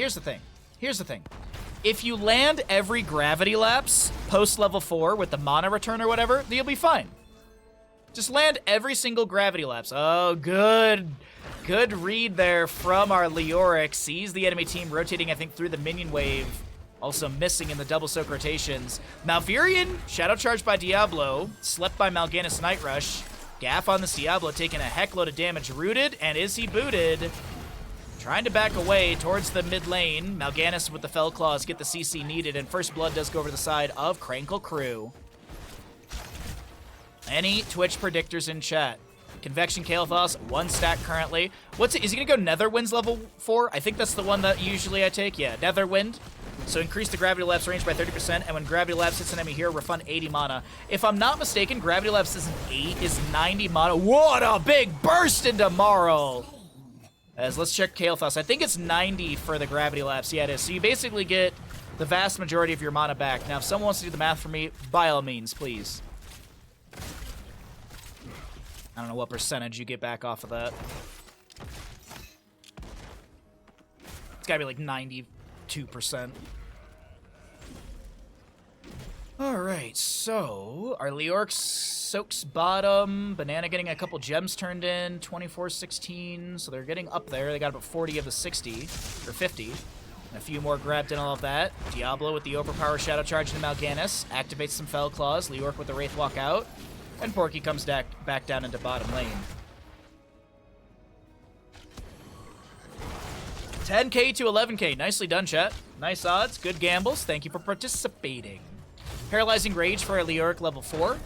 If you land every gravity lapse post level 4 with the mana return or whatever, then you'll be fine. Just land every single gravity lapse. Oh, good. Good read there from our Leoric. Sees the enemy team rotating, I think, through the minion wave. Also missing in the double soak rotations. Malfurion, Shadow Charge by Diablo. Slept by Mal'Ganis Night Rush. Gaff on this Diablo taking a heckload of damage. Rooted, and is he booted? Trying to back away towards the mid lane. Mal'Ganis with the Fell Claws get the CC needed, and first blood does go over the side of Krankle Krew. Any Twitch predictors in chat? Convection Kael'thas, 1 stack currently. Is he gonna go Netherwind's level 4? I think that's the one that usually I take. Yeah, Netherwind. So increase the Gravity Lapse range by 30%, and when Gravity Lapse hits an enemy hero, refund 80 mana. If I'm not mistaken, Gravity Lapse isn't 8, is 90 mana. What a big burst into Marl! Let's check Kael'thas. I think it's 90 for the Gravity Lapse. Yeah, it is. So you basically get the vast majority of your mana back. Now, if someone wants to do the math for me, by all means, please. I don't know what percentage you get back off of that. It's gotta be like 92%. Alright, so our Leorc soaks bottom. Banana getting a couple gems turned in. 24-16, so they're getting up there. They got about 40 of the 60, or 50. And a few more grabbed in all of that. Diablo with the overpower Shadow Charge into Mal'Ganis. Activates some Fell Claws. Leorc with the Wraith Walk out. And Porky comes back down into bottom lane. 10k to 11k. Nicely done, chat. Nice odds. Good gambles. Thank you for participating. Paralyzing Rage for a Leorc level 4.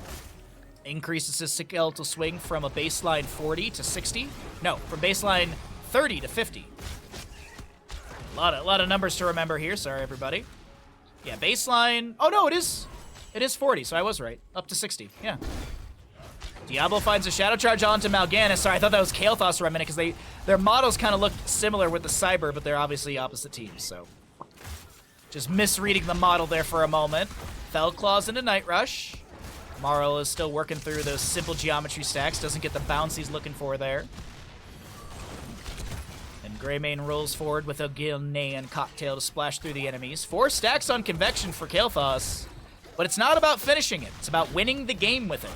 Increases his skeletal swing from a baseline 40 to 60. No, from baseline 30 to 50. A lot of numbers to remember here. Sorry, everybody. Yeah, baseline... Oh, no, it is 40, so I was right. Up to 60, yeah. Diablo finds a Shadow Charge onto Mal'Ganis. Sorry, I thought that was Kael'thas for a minute, because their models kind of look similar with the Cyber, but they're obviously opposite teams, so... Just misreading the model there for a moment. Fell Claws into Night Rush. Marl is still working through those simple geometry stacks. Doesn't get the bounce he's looking for there. And Greymane rolls forward with a Gilnean Cocktail to splash through the enemies. 4 stacks on Convection for Kael'thas. But it's not about finishing it. It's about winning the game with it.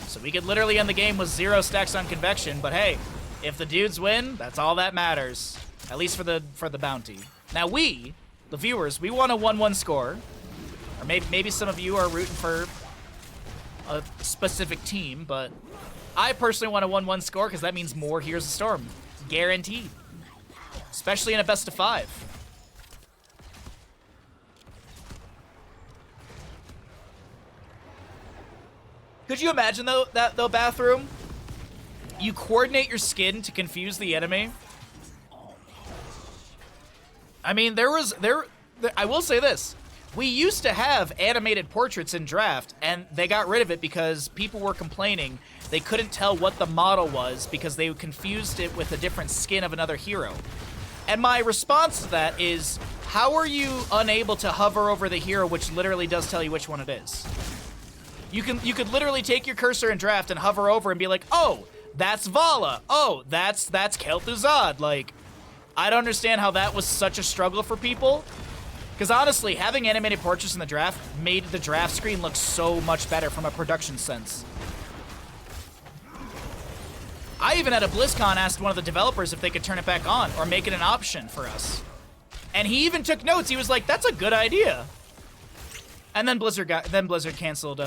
So we could literally end the game with 0 stacks on Convection. But hey, if the dudes win, that's all that matters. At least for the bounty. Now we, the viewers, we want a 1-1 score. Or maybe some of you are rooting for a specific team, but I personally want a 1-1 score because that means more Here's the Storm. Guaranteed. Especially in a best of 5. Could you imagine though Bathroom? You coordinate your skin to confuse the enemy. I mean, I will say this. We used to have animated portraits in draft, and they got rid of it because people were complaining they couldn't tell what the model was because they confused it with a different skin of another hero. And my response to that is, how are you unable to hover over the hero which literally does tell you which one it is? You could literally take your cursor in draft and hover over and be like, oh, that's Vala. Oh, that's Kel'Thuzad. Like, I don't understand how that was such a struggle for people. Because honestly, having animated portraits in the draft made the draft screen look so much better from a production sense. I even at a BlizzCon asked one of the developers if they could turn it back on or make it an option for us. And he even took notes. He was like, that's a good idea. And then Blizzard canceled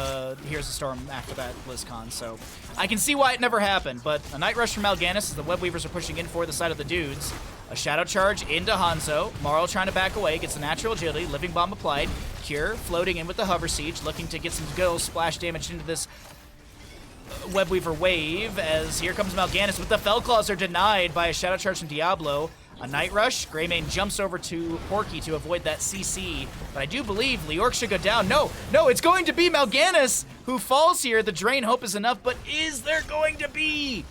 Here's the Storm after that BlizzCon, so I can see why it never happened. But a Night Rush from Mal'Ganis as the Web Weavers are pushing in for the side of the dudes. A Shadow Charge into Hanzo. Marl trying to back away, gets a natural agility, Living Bomb applied. Cure floating in with the Hover Siege, looking to get some good old splash damage into this Web Weaver wave, as here comes Mal'Ganis, but the Fell Claws are denied by a Shadow Charge from Diablo. A Night Rush, Greymane jumps over to Porky to avoid that CC, but I do believe Leorc should go down. No, it's going to be Mal'Ganis who falls here. The Drain Hope is enough, but is there going to be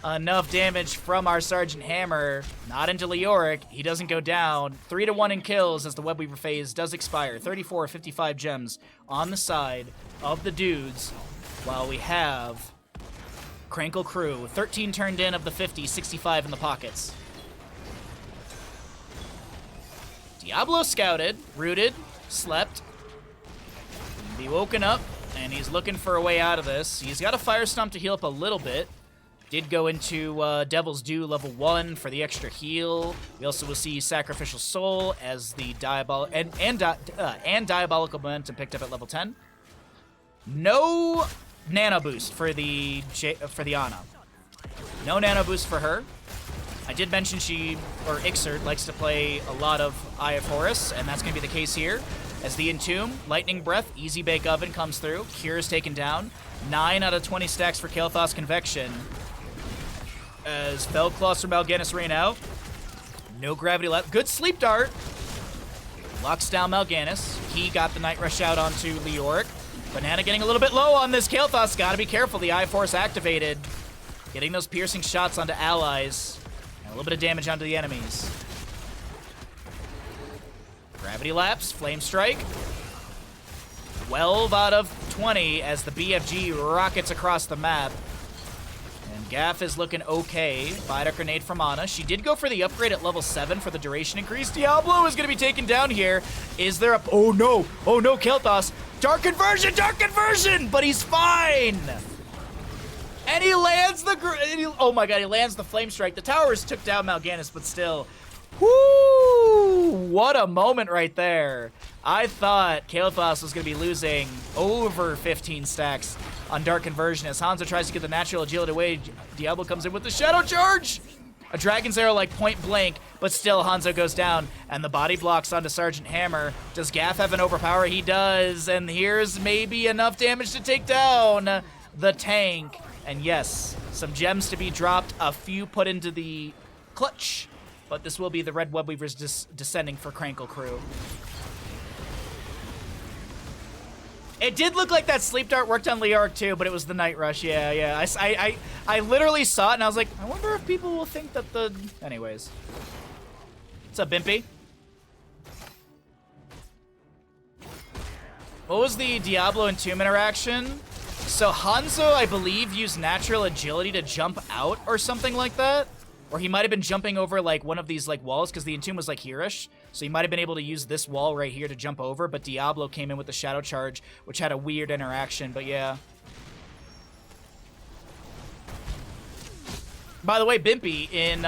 enough damage from our Sergeant Hammer? Not into Leoric. He doesn't go down. 3-1 in kills as the Web Weaver phase does expire. 34 of 55 gems on the side of the dudes, while we have Krankle Krew. 13 turned in of the 50, 65 in the pockets. Diablo scouted, rooted, slept, be woken up, and he's looking for a way out of this. He's got a Fire Stomp to heal up a little bit. Did go into Devil's Due level 1 for the extra heal. We also will see Sacrificial Soul as the Diabolical Momentum picked up at level 10. No Nano Boost for the Ana. No Nano Boost for her. I did mention Ixert likes to play a lot of Eye of Horus, and that's going to be the case here. As the Entomb, Lightning Breath, Easy Bake Oven comes through. Cure is taken down. 9 out of 20 stacks for Kael'thas Convection. As Fell Claws from Mal'Ganis rain out. No gravity left. Good Sleep Dart. Locks down Mal'Ganis. He got the Night Rush out onto Leoric. Banana getting a little bit low on this Kael'thas. Gotta be careful. The Eye of Horus activated. Getting those piercing shots onto allies. A little bit of damage onto the enemies. Gravity Lapse, Flame Strike. 12 out of 20 as the BFG rockets across the map. And Gaff is looking okay. Fire Grenade from Ana. She did go for the upgrade at level 7 for the duration increase. Diablo is going to be taken down here. Is there a... Oh no, Kael'thas. Dark Conversion, but he's fine. And he lands the... Oh my god, he lands the Flame Strike. The towers took down Mal'Ganis, but still... Woo! What a moment right there. I thought Kael'thas was going to be losing over 15 stacks on Dark Conversion as Hanzo tries to get the natural agility away. Diablo comes in with the Shadow Charge! A Dragon's Arrow like point blank, but still Hanzo goes down, and the body blocks onto Sergeant Hammer. Does Gaff have an overpower? He does, and here's maybe enough damage to take down the tank. And yes, some gems to be dropped, a few put into the clutch. But this will be the Red Web Weavers descending for Krankle Krew. It did look like that Sleep Dart worked on Leoric too, but it was the Night Rush. Yeah. I literally saw it and I was like, I wonder if people will think that the... Anyways. What's up, Bimpy? What was the Diablo and Tomb interaction? So Hanzo, I believe, used natural agility to jump out or something like that. Or he might have been jumping over like one of these like walls because the Entomb was like here-ish. So he might have been able to use this wall right here to jump over, but Diablo came in with the Shadow Charge, which had a weird interaction, but yeah. By the way, Bimpy, in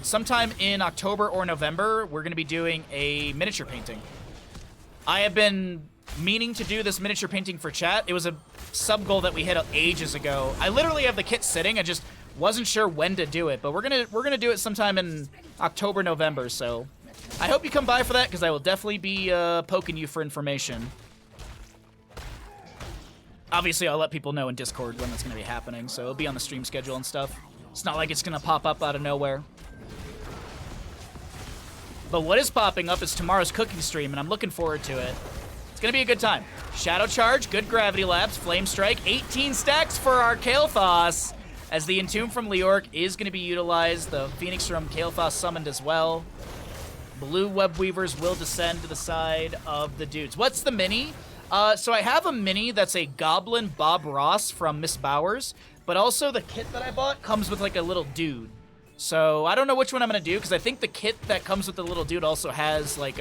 sometime in October or November, we're going to be doing a miniature painting. I have been meaning to do this miniature painting for chat. It was a sub-goal that we hit ages ago. I literally have the kit sitting, I just wasn't sure when to do it, but we're gonna do it sometime in October, November, so I hope you come by for that, because I will definitely be poking you for information. Obviously, I'll let people know in Discord when that's gonna be happening, so it'll be on the stream schedule and stuff. It's not like it's gonna pop up out of nowhere. But what is popping up is tomorrow's cooking stream, and I'm looking forward to it. It's gonna be a good time. Shadow Charge, good Gravity Lapse, Flame Strike, 18 stacks for our Kael'thas. As the Entomb from Leoric is going to be utilized, the Phoenix from Kael'thas summoned as well. Blue Web Weavers will descend to the side of the dudes. What's the mini? So I have a mini that's a Goblin Bob Ross from Miss Bowers, but also the kit that I bought comes with like a little dude. So I don't know which one I'm going to do, because I think the kit that comes with the little dude also has like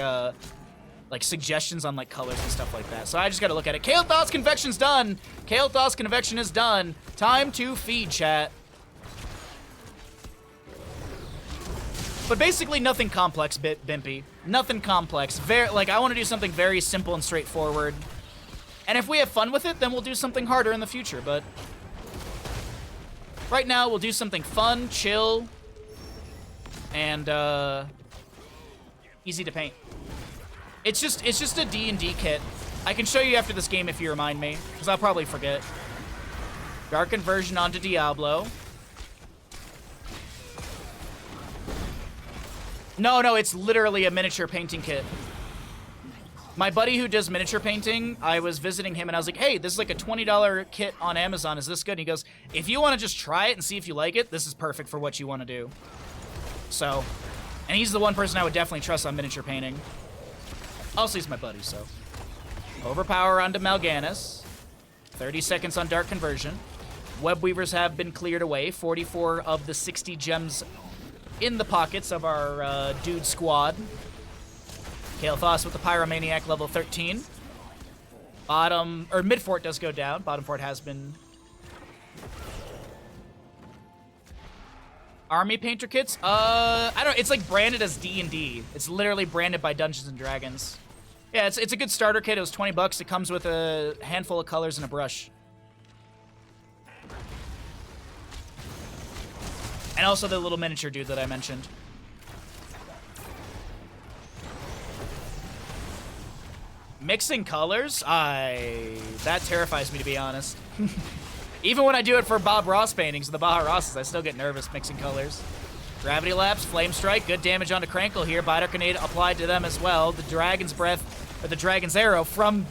suggestions on like colors and stuff like that. So I just got to look at it. Kael'thas Convection's done. Kael'thas Convection is done. Time to feed, chat. But basically nothing complex, Bimpy. Nothing complex. I want to do something very simple and straightforward. And if we have fun with it, then we'll do something harder in the future. But right now, we'll do something fun, chill, and easy to paint. It's just a D&D kit. I can show you after this game if you remind me, because I'll probably forget. Dark Conversion onto Diablo. No, it's literally a miniature painting kit. My buddy who does miniature painting, I was visiting him and I was like, hey, this is like a $20 kit on Amazon. Is this good? And he goes, if you want to just try it and see if you like it, this is perfect for what you want to do. So, and he's the one person I would definitely trust on miniature painting. Also, he's my buddy, so. Overpower onto Mal'Ganis. 30 seconds on Dark Conversion. Web Weavers have been cleared away. 44 of the 60 gems in the pockets of our dude squad. Kael'thas with the Pyromaniac level 13. Mid fort does go down. Bottom fort has been. Army painter kits? I don't know. It's like branded as D&D. It's literally branded by Dungeons and Dragons. Yeah, it's a good starter kit. It was 20 bucks. It comes with a handful of colors and a brush. And also the little miniature dude that I mentioned. Mixing colors? That terrifies me, to be honest. Even when I do it for Bob Ross paintings, the Baja Rosses, I still get nervous mixing colors. Gravity Lapse, Flame Strike, good damage onto Krankle here. Biter Grenade applied to them as well. The Dragon's Breath, or the Dragon's Arrow from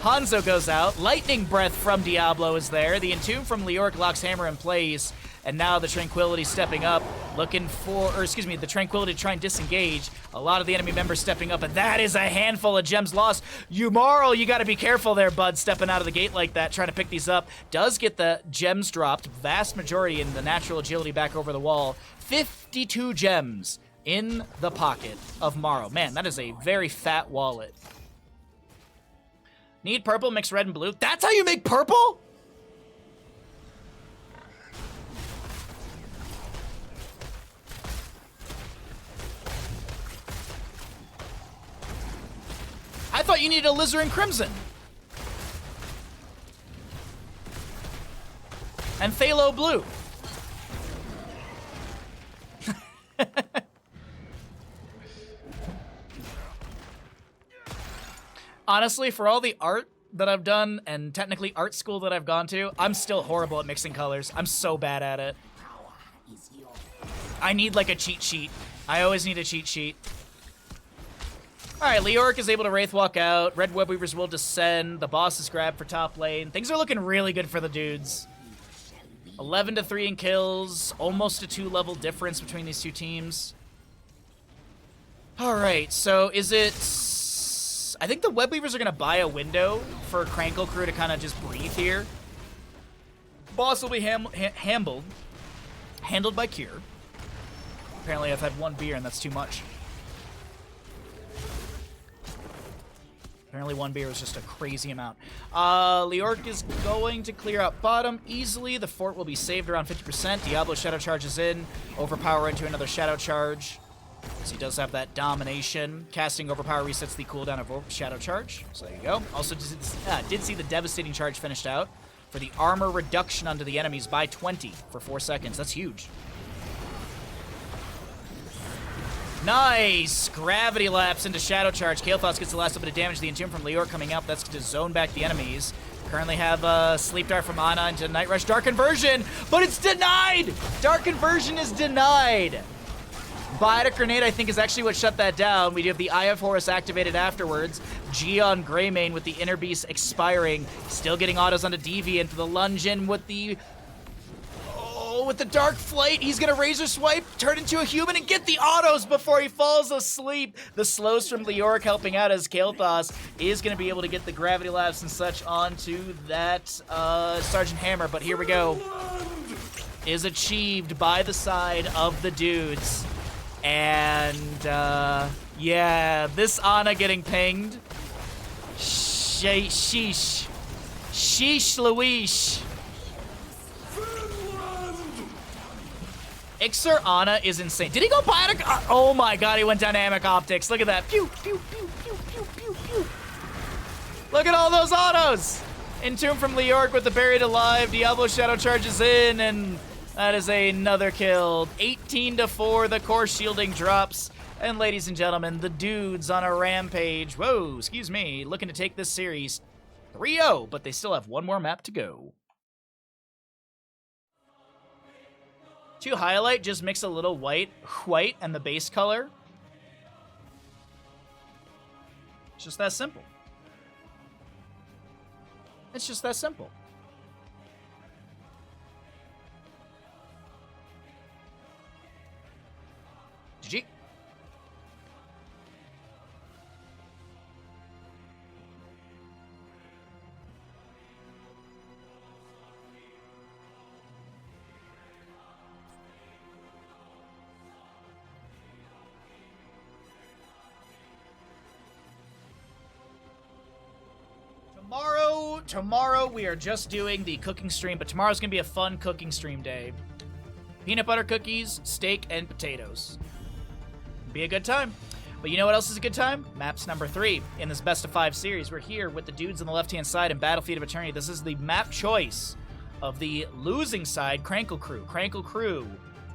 Hanzo goes out. Lightning Breath from Diablo is there. The Entomb from Leoric locks Hammer in place. and now the Tranquility stepping up, looking for, or excuse me, the Tranquility to try and disengage. A lot of the enemy members stepping up, and that is a handful of gems lost. Umarl, you gotta be careful there, bud, stepping out of the gate like that, trying to pick these up. Does get the gems dropped, vast majority in the natural agility back over the wall. 52 gems in the pocket of Morrow. Man, that is a very fat wallet. Need purple, mix red and blue. That's how you make purple? I thought you needed a alizarin crimson. And phthalo blue. Honestly, for all the art that I've done and technically art school that I've gone to, I'm still horrible at mixing colors. I'm so bad at it. I need like a cheat sheet. I always need a cheat sheet. All right, Leoric is able to Wraith Walk out. Red Web Weavers will descend. The boss is grabbed for top lane. Things are looking really good for the dudes. 11-3 in kills. Almost a 2-level difference between these two teams. All right, so is it... I think the Web Weavers are going to buy a window for Krankle Krew to kind of just breathe here. Boss will be handled by Cure. Apparently I've had one beer and that's too much. Apparently one beer was just a crazy amount. Leoric is going to clear out bottom easily. The fort will be saved around 50%. Diablo Shadow charges in. Overpower into another Shadow charge. So he does have that domination. Casting Overpower resets the cooldown of Shadow charge. So there you go. Also did see the Devastating charge finished out for the armor reduction onto the enemies by 20 for 4 seconds. That's huge. Nice! Gravity Lapse into Shadow Charge. Kael'thas gets the last little bit of damage. The Entomb from Leoric coming up. That's to zone back the enemies. Currently have Sleep Dart from Ana into Night Rush. Dark Inversion! But it's denied! Dark Inversion is denied! Biotic Grenade, I think, is actually what shut that down. We do have the Eye of Horus activated afterwards. Gion Greymane with the Inner Beast expiring. Still getting autos onto Deviant. The lunge in with the... with the Dark Flight, he's gonna Razor Swipe, turn into a human, and get the autos before he falls asleep. The slows from Leoric helping out as Kael'thas is gonna be able to get the Gravity Lapse and such onto that Sergeant Hammer, but here we go. Is achieved by the side of the dudes. And, yeah, this Ana getting pinged. Sheesh. Sheesh Louise. Ixer Ana is insane. Did he go Biotic? Oh my god, he went Dynamic Optics. Look at that. Pew, pew, pew, pew, pew, pew, pew. Look at all those autos. Entomb from Leoric with the Buried Alive. Diablo Shadow charges in, and that is another kill. 18-4, the core shielding drops. And ladies and gentlemen, the dudes on a rampage. Whoa, excuse me. Looking to take this series 3-0, but they still have one more map to go. To highlight, just mix a little white and the base color. It's just that simple. It's just that simple. GG. Tomorrow we are just doing the cooking stream, but tomorrow's gonna be a fun cooking stream day. Peanut butter cookies, steak, and potatoes. Be a good time. But you know what else is a good time? Maps number 3 in this best of 5 series. We're here with the dudes on the left-hand side in Battlefield of Eternity. This is the map choice of the losing side, Krankle Krew. Krankle Krew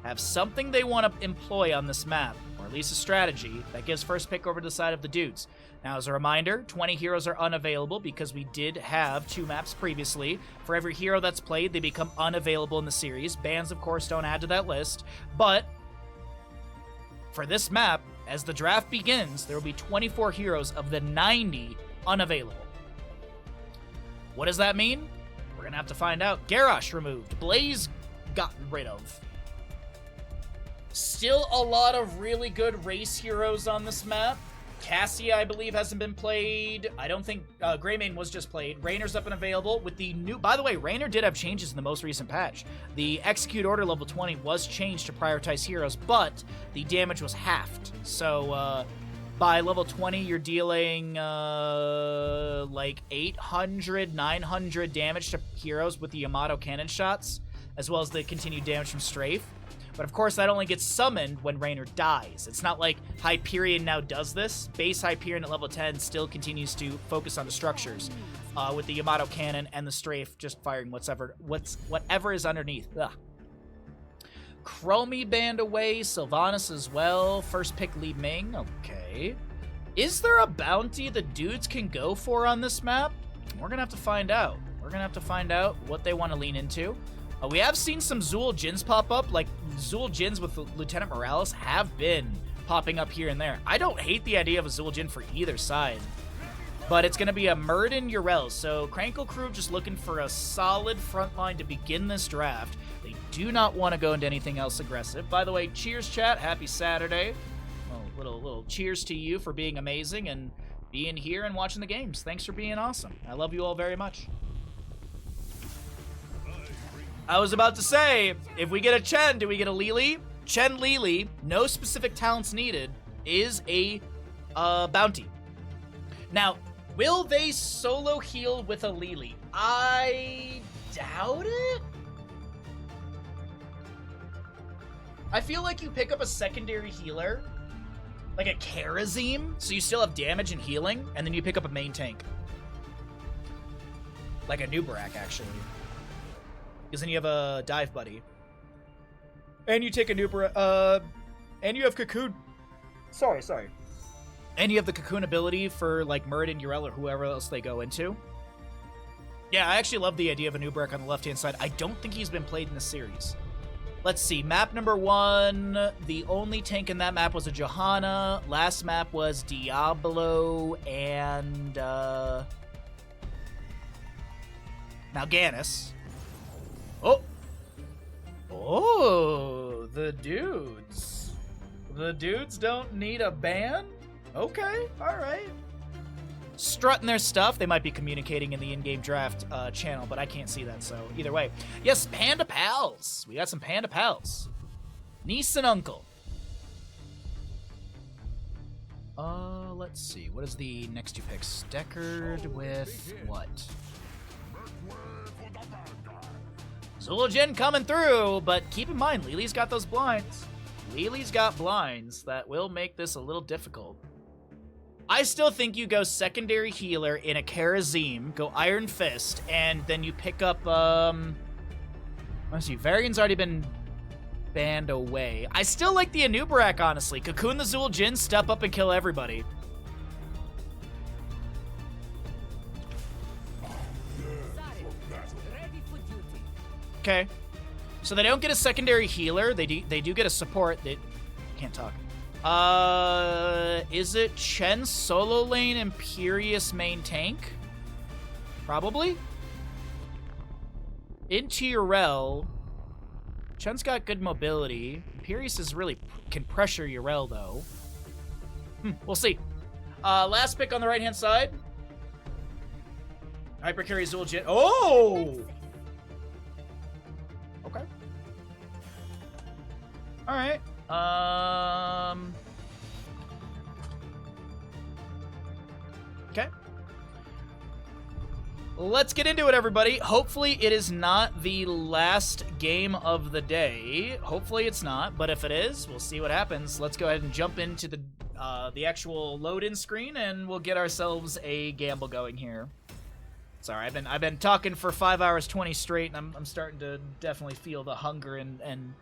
have something they want to employ on this map, or at least a strategy that gives first pick over to the side of the dudes. Now, as a reminder, 20 heroes are unavailable because we did have 2 maps previously. For every hero that's played, they become unavailable in the series. Bans, of course, don't add to that list. But for this map, as the draft begins, there will be 24 heroes of the 90 unavailable. What does that mean? We're going to have to find out. Garrosh removed. Blaze gotten rid of. Still a lot of really good race heroes on this map. Cassie, I believe, hasn't been played. I don't think Greymane was just played. Rainer's up and available with the new... By the way, Rainer did have changes in the most recent patch. The Execute Order level 20 was changed to prioritize heroes, but the damage was halved. So, by level 20, you're dealing, like 800, 900 damage to heroes with the Yamato cannon shots, as well as the continued damage from Strafe. But of course, that only gets summoned when Rainer dies. It's not like Hyperion now does this. Base Hyperion at level 10 still continues to focus on the structures, with the Yamato cannon and the Strafe just firing whatever is underneath. Ugh. Chromie banned away, Sylvanas as well. First pick Li Ming, okay. Is there a bounty the dudes can go for on this map? We're gonna have to find out. We're gonna have to find out what they want to lean into. We have seen some Zool Jins pop up, like Zool Jins with Lieutenant Morales have been popping up here and there. I don't hate the idea of a Zool Jin for either side, but it's going to be a Murden Urel. So Krankle Krew just looking for a solid front line to begin this draft. They do not want to go into anything else aggressive. By the way, cheers chat, happy Saturday. Little cheers to you for being amazing and being here and watching the games. Thanks for being awesome. I love you all very much. I was about to say, if we get a Chen, do we get a Lili? Chen Lili, no specific talents needed, is a bounty. Now, will they solo heal with a Lili? I doubt it. I feel like you pick up a secondary healer, like a Karazim, so you still have damage and healing, and then you pick up a main tank. Like a Nubarak, actually. Because then you have a dive buddy. And you take a Nubarak, and you have Cocoon. Sorry. And you have the Cocoon ability for, like, Murid and Urel or whoever else they go into. Yeah, I actually love the idea of a Nubarak on the left-hand side. I don't think he's been played in the series. Let's see, map number 1, the only tank in that map was a Johanna. Last map was Diablo and, Mal'Ganis. Oh, the dudes. The dudes don't need a ban? Okay, alright. Strutting their stuff. They might be communicating in the in-game draft channel, but I can't see that, so either way. Yes, Panda Pals. We got some Panda Pals. Niece and uncle. Let's see. What is the next 2 picks? Deckard with what? Zul'jin coming through, but keep in mind, Lili's got those blinds. Lili's got blinds that will make this a little difficult. I still think you go secondary healer in a Karazim, go Iron Fist, and then you pick up, let's see, Varian's already been banned away. I still like the Anubarak, honestly. Cocoon the Zul'jin, step up and kill everybody. Okay. So they don't get a secondary healer. They do get a support. They can't talk. Is it Chen solo lane Imperious main tank? Probably. Into Urel. Chen's got good mobility. Imperious is really can pressure Urel though. We'll see. Last pick on the right-hand side. Hypercarry Zul'jin. Oh! Okay. Alright. Okay. Let's get into it, everybody. Hopefully it is not the last game of the day. Hopefully it's not, but if it is, we'll see what happens. Let's go ahead and jump into the actual load-in screen, and we'll get ourselves a gamble going here. Sorry, I've been talking for 5 hours 20 straight, and I'm starting to definitely feel the hunger and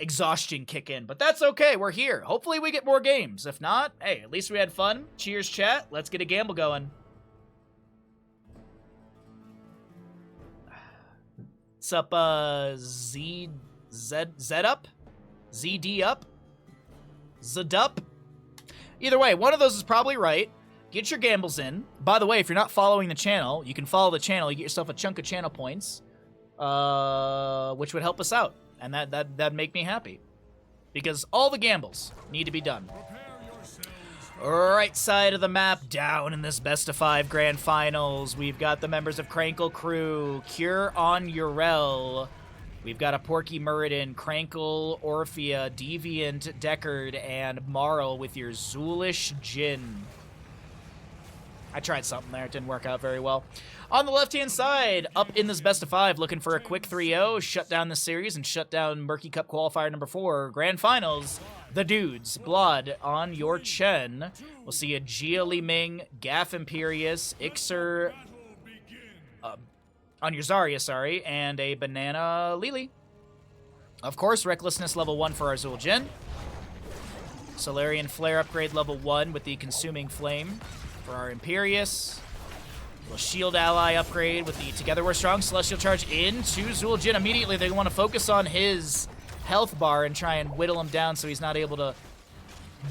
exhaustion kick in. But that's okay, we're here. Hopefully we get more games. If not, hey, at least we had fun. Cheers, chat. Let's get a gamble going. What's up, Z up? ZD up? Zadup? Either way, one of those is probably right. Get your gambles in. By the way, if you're not following the channel, you can follow the channel. You get yourself a chunk of channel points. which would help us out, and that'd make me happy, because all the gambles need to be done. Right side of the map, down in this best of 5 grand finals, we've got the members of Krankle, Krew, Cure on Urel. We've got a Porky Muradin, Krankle, Orphea, Deviant, Deckard, and Marl with your Zoolish Jin. I tried something there. It didn't work out very well. On the left-hand side, up in this best of 5, looking for a quick 3-0, shut down the series, and shut down Murky Cup Qualifier number 4, Grand Finals. The dudes, Blood on your Chen. We'll see a Jia Li Ming, Gaff Imperius, Ixer on your Zarya, sorry, and a Banana Lily. Of course, Recklessness level 1 for our Zul Jin. Solarian Flare upgrade level 1 with the Consuming Flame for our Imperius. Little Shield Ally upgrade with the Together We're Strong Celestial Charge into Zul Jin. Immediately, they want to focus on his health bar and try and whittle him down so he's not able to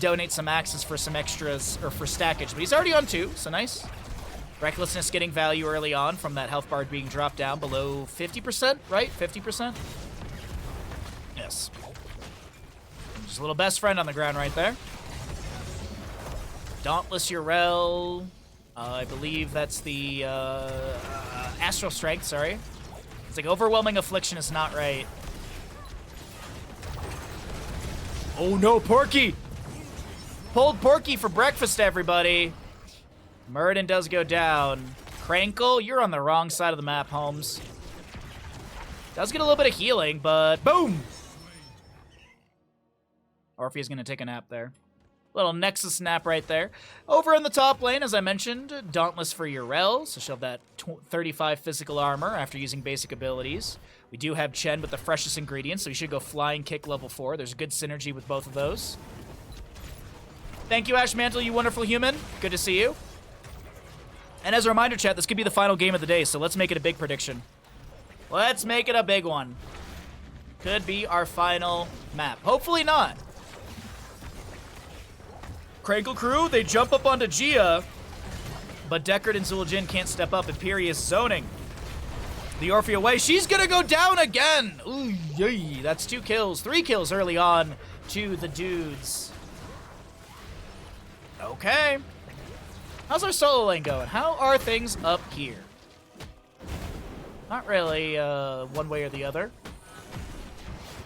donate some axes for some extras, or for stackage. But he's already on 2, so nice. Recklessness getting value early on from that health bar being dropped down below 50%, right? 50%? Yes. Just a little best friend on the ground right there. Dauntless Urel. I believe that's the Astral Strength, sorry. It's like Overwhelming Affliction is not right. Oh no, Porky! Pulled Porky for breakfast, everybody. Muradin does go down. Krankle, you're on the wrong side of the map, Holmes. Does get a little bit of healing, but boom! Orphea's gonna take a nap there. Little Nexus nap right there. Over in the top lane, as I mentioned, Dauntless for Urel, so she'll have that 35 physical armor after using basic abilities. We do have Chen with the freshest ingredients, so we should go Flying Kick level 4. There's good synergy with both of those. Thank you, Ash Mantle, you wonderful human. Good to see you. And as a reminder, chat, this could be the final game of the day, so let's make it a big prediction. Let's make it a big one. Could be our final map. Hopefully not. Krankle Krew, they jump up onto Jia, but Deckard and Zul Jin can't step up. Imperius zoning the Orphea away. She's gonna go down again. Ooh, yay. That's 2 kills, 3 kills early on to the dudes. Okay. How's our solo lane going? How are things up here? Not really one way or the other.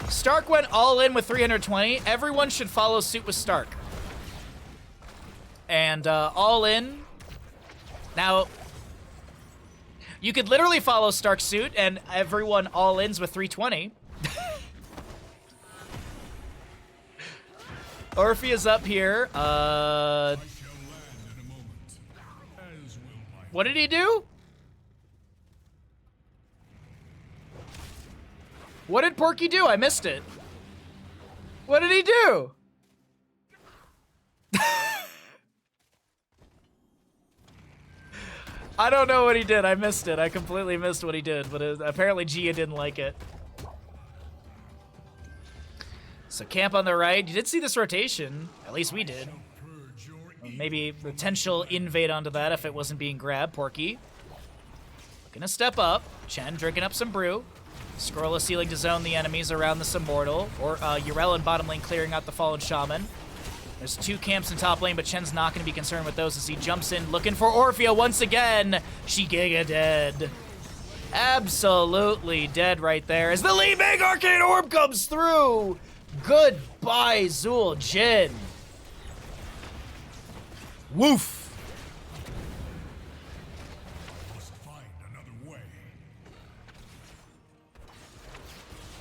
Stark went all in with 320. Everyone should follow suit with Stark. And all in. Now, you could literally follow Stark's suit and everyone all ins with 320. Orphea's up here. What did he do? What did Porky do? I missed it. What did he do? I don't know what he did. I missed it. I completely missed what he did, but apparently Gia didn't like it. So camp on the right. You did see this rotation. At least we did. Maybe potential invade onto that if it wasn't being grabbed. Porky looking to step up. Chen drinking up some brew. Scroll is sealing to zone the enemies around this Immortal. Or Urel in bottom lane clearing out the Fallen Shaman. There's 2 camps in top lane, but Chen's not going to be concerned with those as he jumps in looking for Orphea once again. She giga dead. Absolutely dead right there as the Li Ming Arcane Orb comes through. Goodbye, Zul Jin. Woof.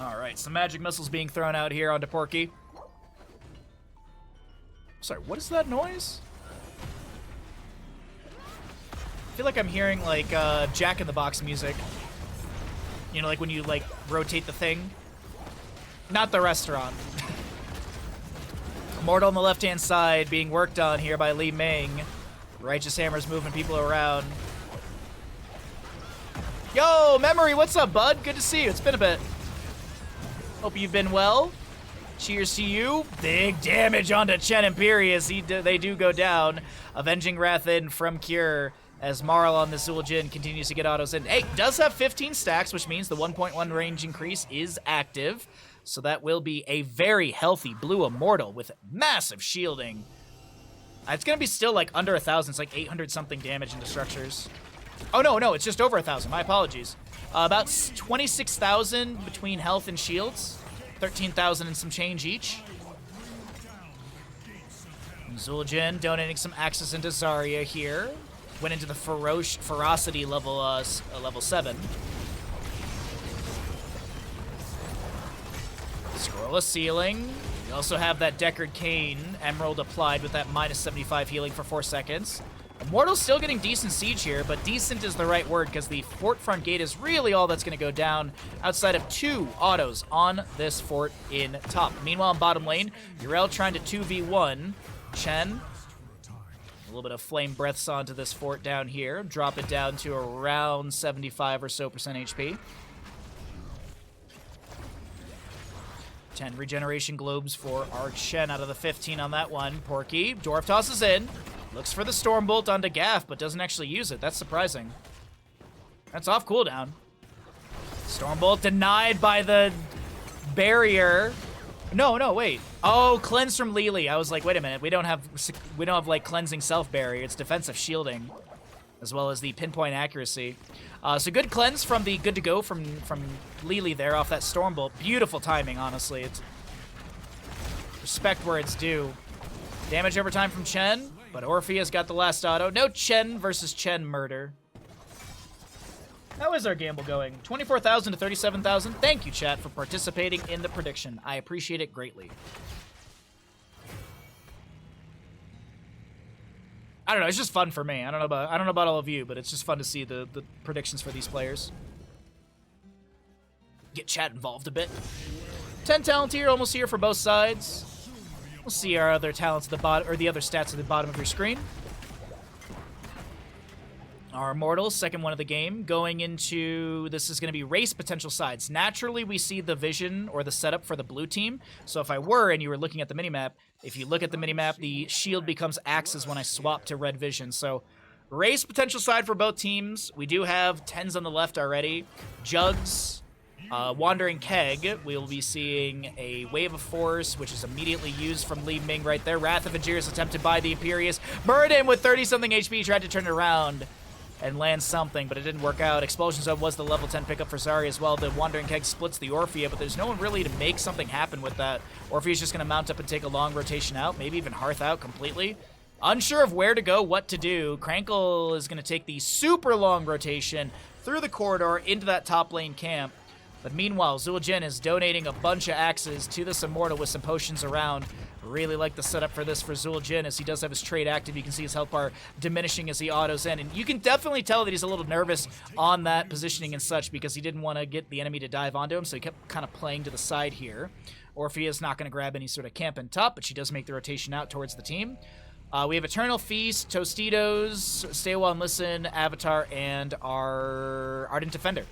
All right, some magic missiles being thrown out here onto Porky. Sorry, what is that noise? I feel like I'm hearing like Jack in the Box music. You know, like when you like rotate the thing. Not the restaurant. Immortal on the left-hand side being worked on here by Li Ming. Righteous Hammer's moving people around. Yo, Memory, what's up, bud? Good to see you. It's been a bit. Hope you've been well. Cheers to you. Big damage onto Chen Imperius. They do go down. Avenging Wrath in from Cure as Marl on the Zul'jin continues to get autos in. Hey, does have 15 stacks, which means the 1.1 range increase is active. So that will be a very healthy blue Immortal with massive shielding. It's going to be still like under 1,000. It's like 800 something damage into structures. Oh, no, it's just over 1,000. My apologies. About 26,000 between health and shields. 13,000 and some change each. Zul'jin donating some access into Zarya here. Went into the ferocity level 7. Scroll of Ceiling. We also have that Deckard Cain Emerald applied with that minus 75 healing for 4 seconds. Immortal's still getting decent siege here, but decent is the right word because the fort front gate is really all that's going to go down outside of 2 autos on this fort in top. Meanwhile, in bottom lane, Yrel trying to 2v1 Chen. A little bit of flame breaths onto this fort down here. Drop it down to around 75 or so percent HP. 10 regeneration globes for our Chen out of the 15 on that one. Porky, Dwarf tosses in. Looks for the Stormbolt onto Gaff, but doesn't actually use it. That's surprising. That's off cooldown. Stormbolt denied by the barrier. No, wait. Oh, cleanse from Lily. I was like, wait a minute. We don't have like cleansing self barrier. It's defensive shielding, as well as the pinpoint accuracy. So good cleanse from the good to go from Lily there off that Stormbolt. Beautiful timing, honestly. It's respect where it's due. Damage over time from Chen. But Orpheus got the last auto. No Chen versus Chen murder. How is our gamble going? 24,000 to 37,000. Thank you, chat, for participating in the prediction. I appreciate it greatly. I don't know. It's just fun for me. I don't know about all of you, but it's just fun to see the predictions for these players. Get chat involved a bit. 10 talent here, almost here for both sides. We'll see our other talents at the bottom, or the other stats at the bottom of your screen. Our Immortals, second one of the game, going into, this is going to be race potential sides. Naturally, we see the vision or the setup for the blue team. So if I were, and you were looking at the minimap, if you look at the minimap, the shield becomes axes when I swap to red vision. So race potential side for both teams. We do have 10s on the left already. Jugs. Wandering Keg, we will be seeing a Wave of Force, which is immediately used from Li Ming right there. Wrath of Aegirus attempted by the Imperius. Burden with 30-something HP tried to turn it around and land something, but it didn't work out. Expulsion Zone was the level 10 pickup for Zarya as well. The Wandering Keg splits the Orphea, but there's no one really to make something happen with that. Orphea's just going to mount up and take a long rotation out, maybe even Hearth out completely. Unsure of where to go, what to do. Krankle is going to take the super long rotation through the corridor into that top lane camp. But meanwhile, Zul'jin is donating a bunch of axes to this Immortal with some potions around. Really like the setup for this for Zul'jin, as he does have his trade active. You can see his health bar diminishing as he autos in. And you can definitely tell that he's a little nervous on that positioning and such, because he didn't want to get the enemy to dive onto him, so he kept kind of playing to the side here. Orphea is not going to grab any sort of camp in top, but she does make the rotation out towards the team. We have Eternal Feast, Tostitos, Stay a While and Listen, Avatar, and our Ardent Defender.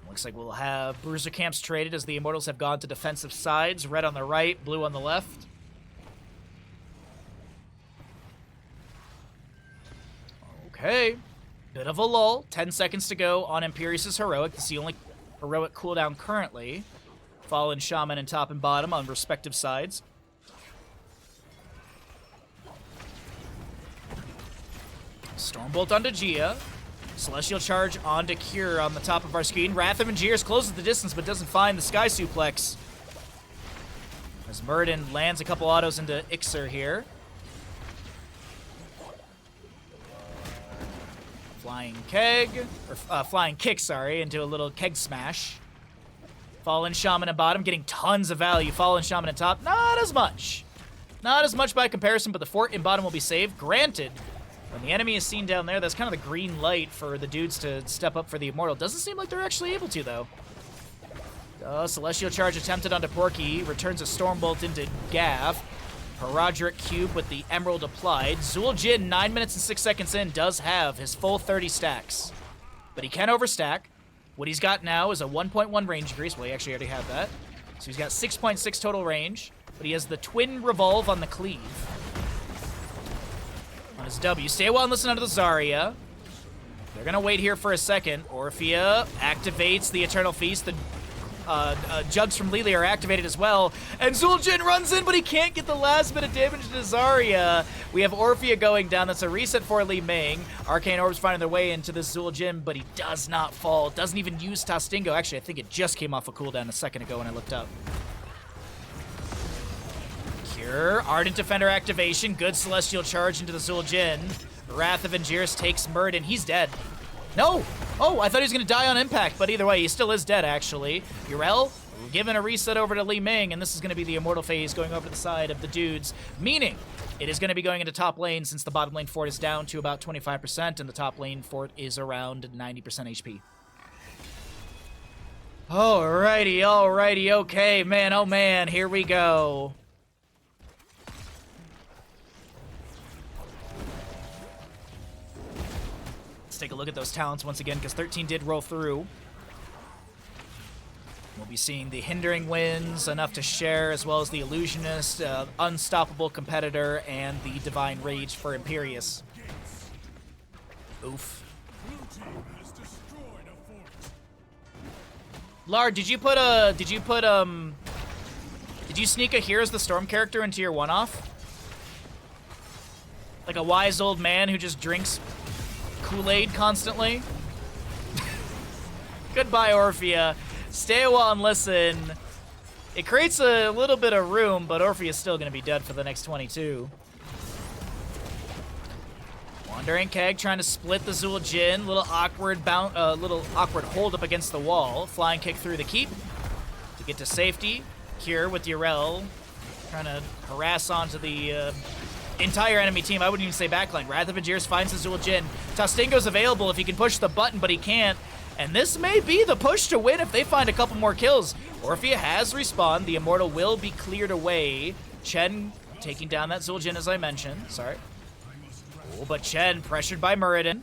Looks like we'll have Bruiser camps traded as the Immortals have gone to defensive sides. Red on the right, blue on the left. Okay. Bit of a lull. 10 seconds to go on Imperius' Heroic. It's the only heroic cooldown currently. Fallen Shaman and top and bottom on respective sides. Stormbolt onto Gia. Celestial Charge onto Cure on the top of our screen. Wrath of Aegirus closes the distance but doesn't find the Sky Suplex. As Muradin lands a couple autos into Ixer here. Flying Kick, sorry, into a little Keg Smash. Fallen Shaman at bottom, getting tons of value. Fallen Shaman at top, not as much. Not as much by comparison, but the fort in bottom will be saved. Granted, when the enemy is seen down there, that's kind of the green light for the dudes to step up for the Immortal. Doesn't seem like they're actually able to, though. Celestial Charge attempted onto Porky. Returns a Stormbolt into Gav. Herodric Cube with the Emerald applied. Zul'jin, 9 minutes and 6 seconds in, does have his full 30 stacks. But he can overstack. What he's got now is a 1.1 range increase. Well, he actually already had that. So he's got 6.6 total range, but he has the twin revolve on the cleave. On his W. Stay well and listen under the Zarya. They're going to wait here for a second. Orphea activates the Eternal Feast. The jugs from Lili are activated as well. And Zul'jin runs in, but he can't get the last bit of damage to Zarya. We have Orphea going down. That's a reset for Li Ming. Arcane Orbs finding their way into this Zul'jin, but he does not fall. Doesn't even use Tastingo. Actually, I think it just came off a cooldown a second ago when I looked up. Cure. Ardent Defender activation. Good Celestial Charge into the Zul'jin. Wrath of Angiris takes Muradin. He's dead. No! Oh, I thought he was going to die on impact, but either way, he still is dead, actually. Yrel giving a reset over to Li Ming, and this is going to be the Immortal phase going over to the side of the dudes, meaning it is going to be going into top lane since the bottom lane fort is down to about 25%, and the top lane fort is around 90% HP. Alrighty, okay, man, oh man, here we go. Let's take a look at those talents once again, because 13 did roll through. We'll be seeing the Hindering Winds, enough to share, as well as the Illusionist, Unstoppable Competitor, and the Divine Rage for Imperius. Oof. Lard, did you sneak a Here's the Storm character into your one-off? Like a wise old man who just drinks Kool-Aid constantly? Goodbye, Orphea. Stay a while and listen. It creates a little bit of room, but Orphea is still going to be dead for the next 22. Wandering Keg trying to split the Zul'jin. Little awkward hold up against the wall. Flying kick through the keep to get to safety. Cure with Yrel trying to harass onto the entire enemy team. I wouldn't even say backline. Wrath of Angiris finds the Zul'jin. Tastingo's available if he can push the button, but he can't. And this may be the push to win if they find a couple more kills. Orphea has respawned. The Immortal will be cleared away. Chen taking down that Zul'jin, as I mentioned. Sorry. Oh, but Chen pressured by Muradin.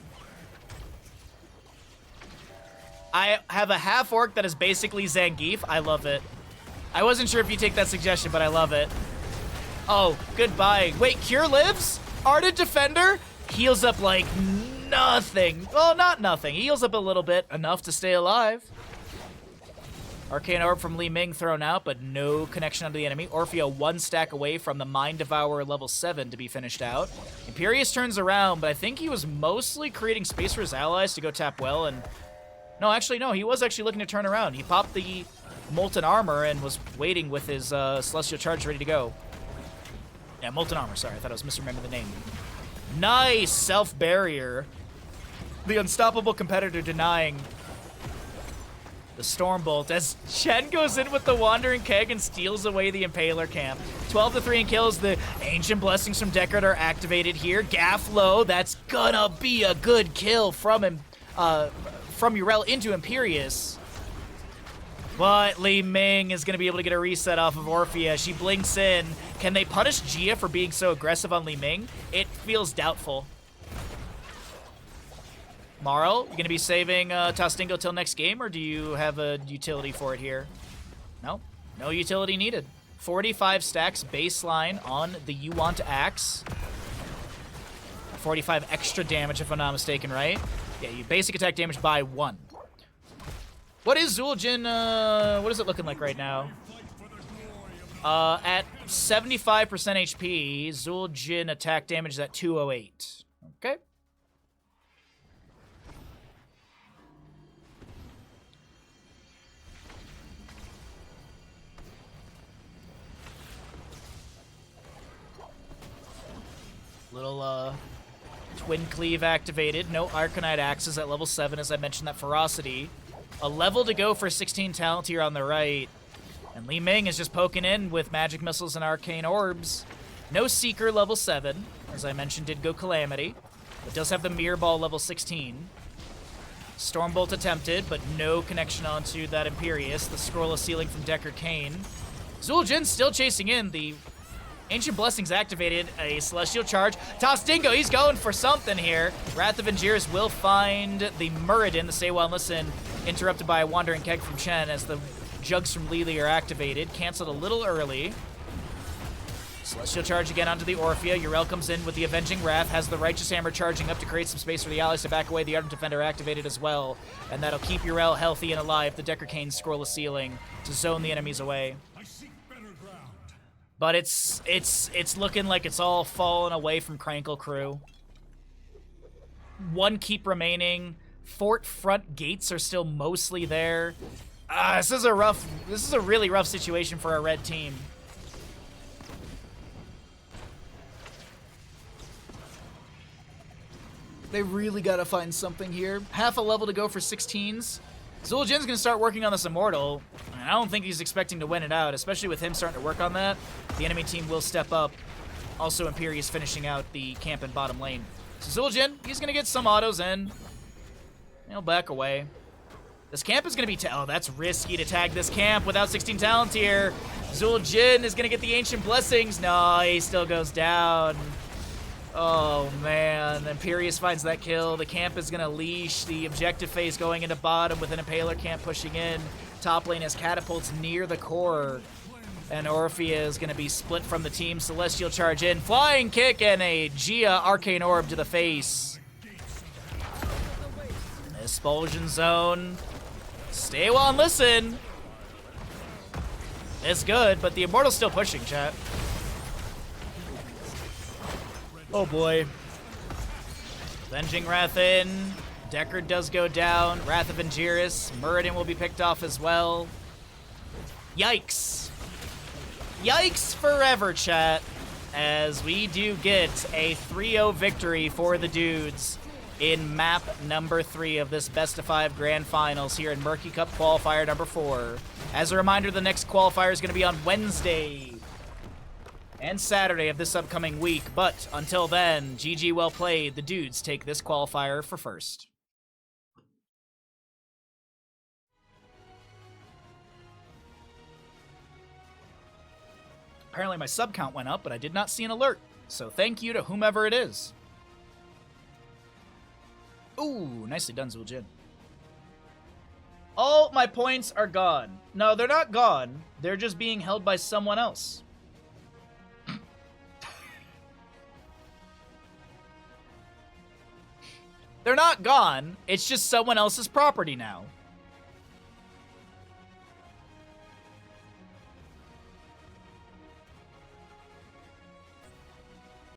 I have a half-orc that is basically Zangief. I love it. I wasn't sure if you take that suggestion, but I love it. Oh, goodbye. Wait, Cure lives? Ardent Defender? Heals up like nothing. Well, not nothing. He heals up a little bit. Enough to stay alive. Arcane Orb from Li Ming thrown out, but no connection onto the enemy. Orphea one stack away from the Mind Devourer level 7 to be finished out. Imperius turns around, but I think he was mostly creating space for his allies to go tap well, and... No, actually, no. He was actually looking to turn around. He popped the Molten Armor and was waiting with his Celestial Charge ready to go. Yeah, Molten Armor, sorry. I thought I was misremembering the name. Nice self-barrier. The Unstoppable Competitor denying the Stormbolt as Chen goes in with the Wandering Keg and steals away the Impaler camp. 12-3 and kills. The Ancient Blessings from Deckard are activated here. Gaff low. That's gonna be a good kill from him, from Yrel into Imperius. But Li Ming is going to be able to get a reset off of Orphea. She blinks in. Can they punish Gia for being so aggressive on Li Ming? It feels doubtful. Marl, you going to be saving Tastingo till next game, or do you have a utility for it here? No? No utility needed. 45 stacks baseline on the You Want Axe. 45 extra damage, if I'm not mistaken, right? Yeah, you basic attack damage by 1. What is Zul'jin, what is it looking like right now? At 75% HP, Zul'jin attack damage is at 208. Okay. Little, Twin Cleave activated. No Arcanite Axes at level 7, as I mentioned, that Ferocity. A level to go for 16 talent here on the right. And Li Ming is just poking in with Magic Missiles and Arcane Orbs. No Seeker level 7. As I mentioned, did go Calamity. But does have the Mirror Ball level 16. Stormbolt attempted, but no connection onto that Imperius. The Scroll of Sealing from Deckard Cain. Zul'jin still chasing in. The Ancient Blessings activated. A Celestial Charge. Tastingo, he's going for something here. Wrath of Angiris will find the Muradin, the Stay Well and Listen, interrupted by a Wandering Keg from Chen as the jugs from Lily are activated. Canceled a little early. Celestial Charge again onto the Orphea. Yrel comes in with the Avenging Wrath, has the Righteous Hammer charging up to create some space for the allies to back away. The Ardent Defender activated as well, and that'll keep Yrel healthy and alive. The Decker Canes scroll a ceiling to zone the enemies away. But it's looking like it's all fallen away from Krankle Krew. One keep remaining. Fort front gates are still mostly there. This is a really rough situation for our red team. They really gotta find something here. Half a level to go for 16s. Zul'jin's gonna start working on this Immortal. I don't think he's expecting to win it out, especially with him starting to work on that. The enemy team will step up. Also, Imperius finishing out the camp in bottom lane. So Zul'jin, he's gonna get some autos in. He'll back away. This camp is gonna be, oh, that's risky to tag this camp without 16 talent here. Zul'jin is gonna get the Ancient Blessings. No, he still goes down. Oh, man. Imperius finds that kill. The camp is going to leash. The objective phase going into bottom with an Impaler camp pushing in. Top lane has catapults near the core. And Orphea is going to be split from the team. Celestial Charge in. Flying kick and a Gia Arcane Orb to the face. Expulsion Zone. Stay well and listen. It's good, but the Immortal's still pushing, chat. Oh boy. Avenging Wrath in. Deckard does go down. Wrath of Angiris. Muradin will be picked off as well. Yikes. Yikes forever, chat. As we do get a 3-0 victory for the dudes in map number 3 of this best of 5 grand finals here in Murky Cup qualifier number 4. As a reminder, the next qualifier is going to be on Wednesday and Saturday of this upcoming week, but until then, GG well played. The dudes take this qualifier for first. Apparently my sub count went up, but I did not see an alert, so thank you to whomever it is. Ooh, nicely done, Zul'jin. All my points are gone. No, they're not gone. They're just being held by someone else. They're not gone. It's just someone else's property now.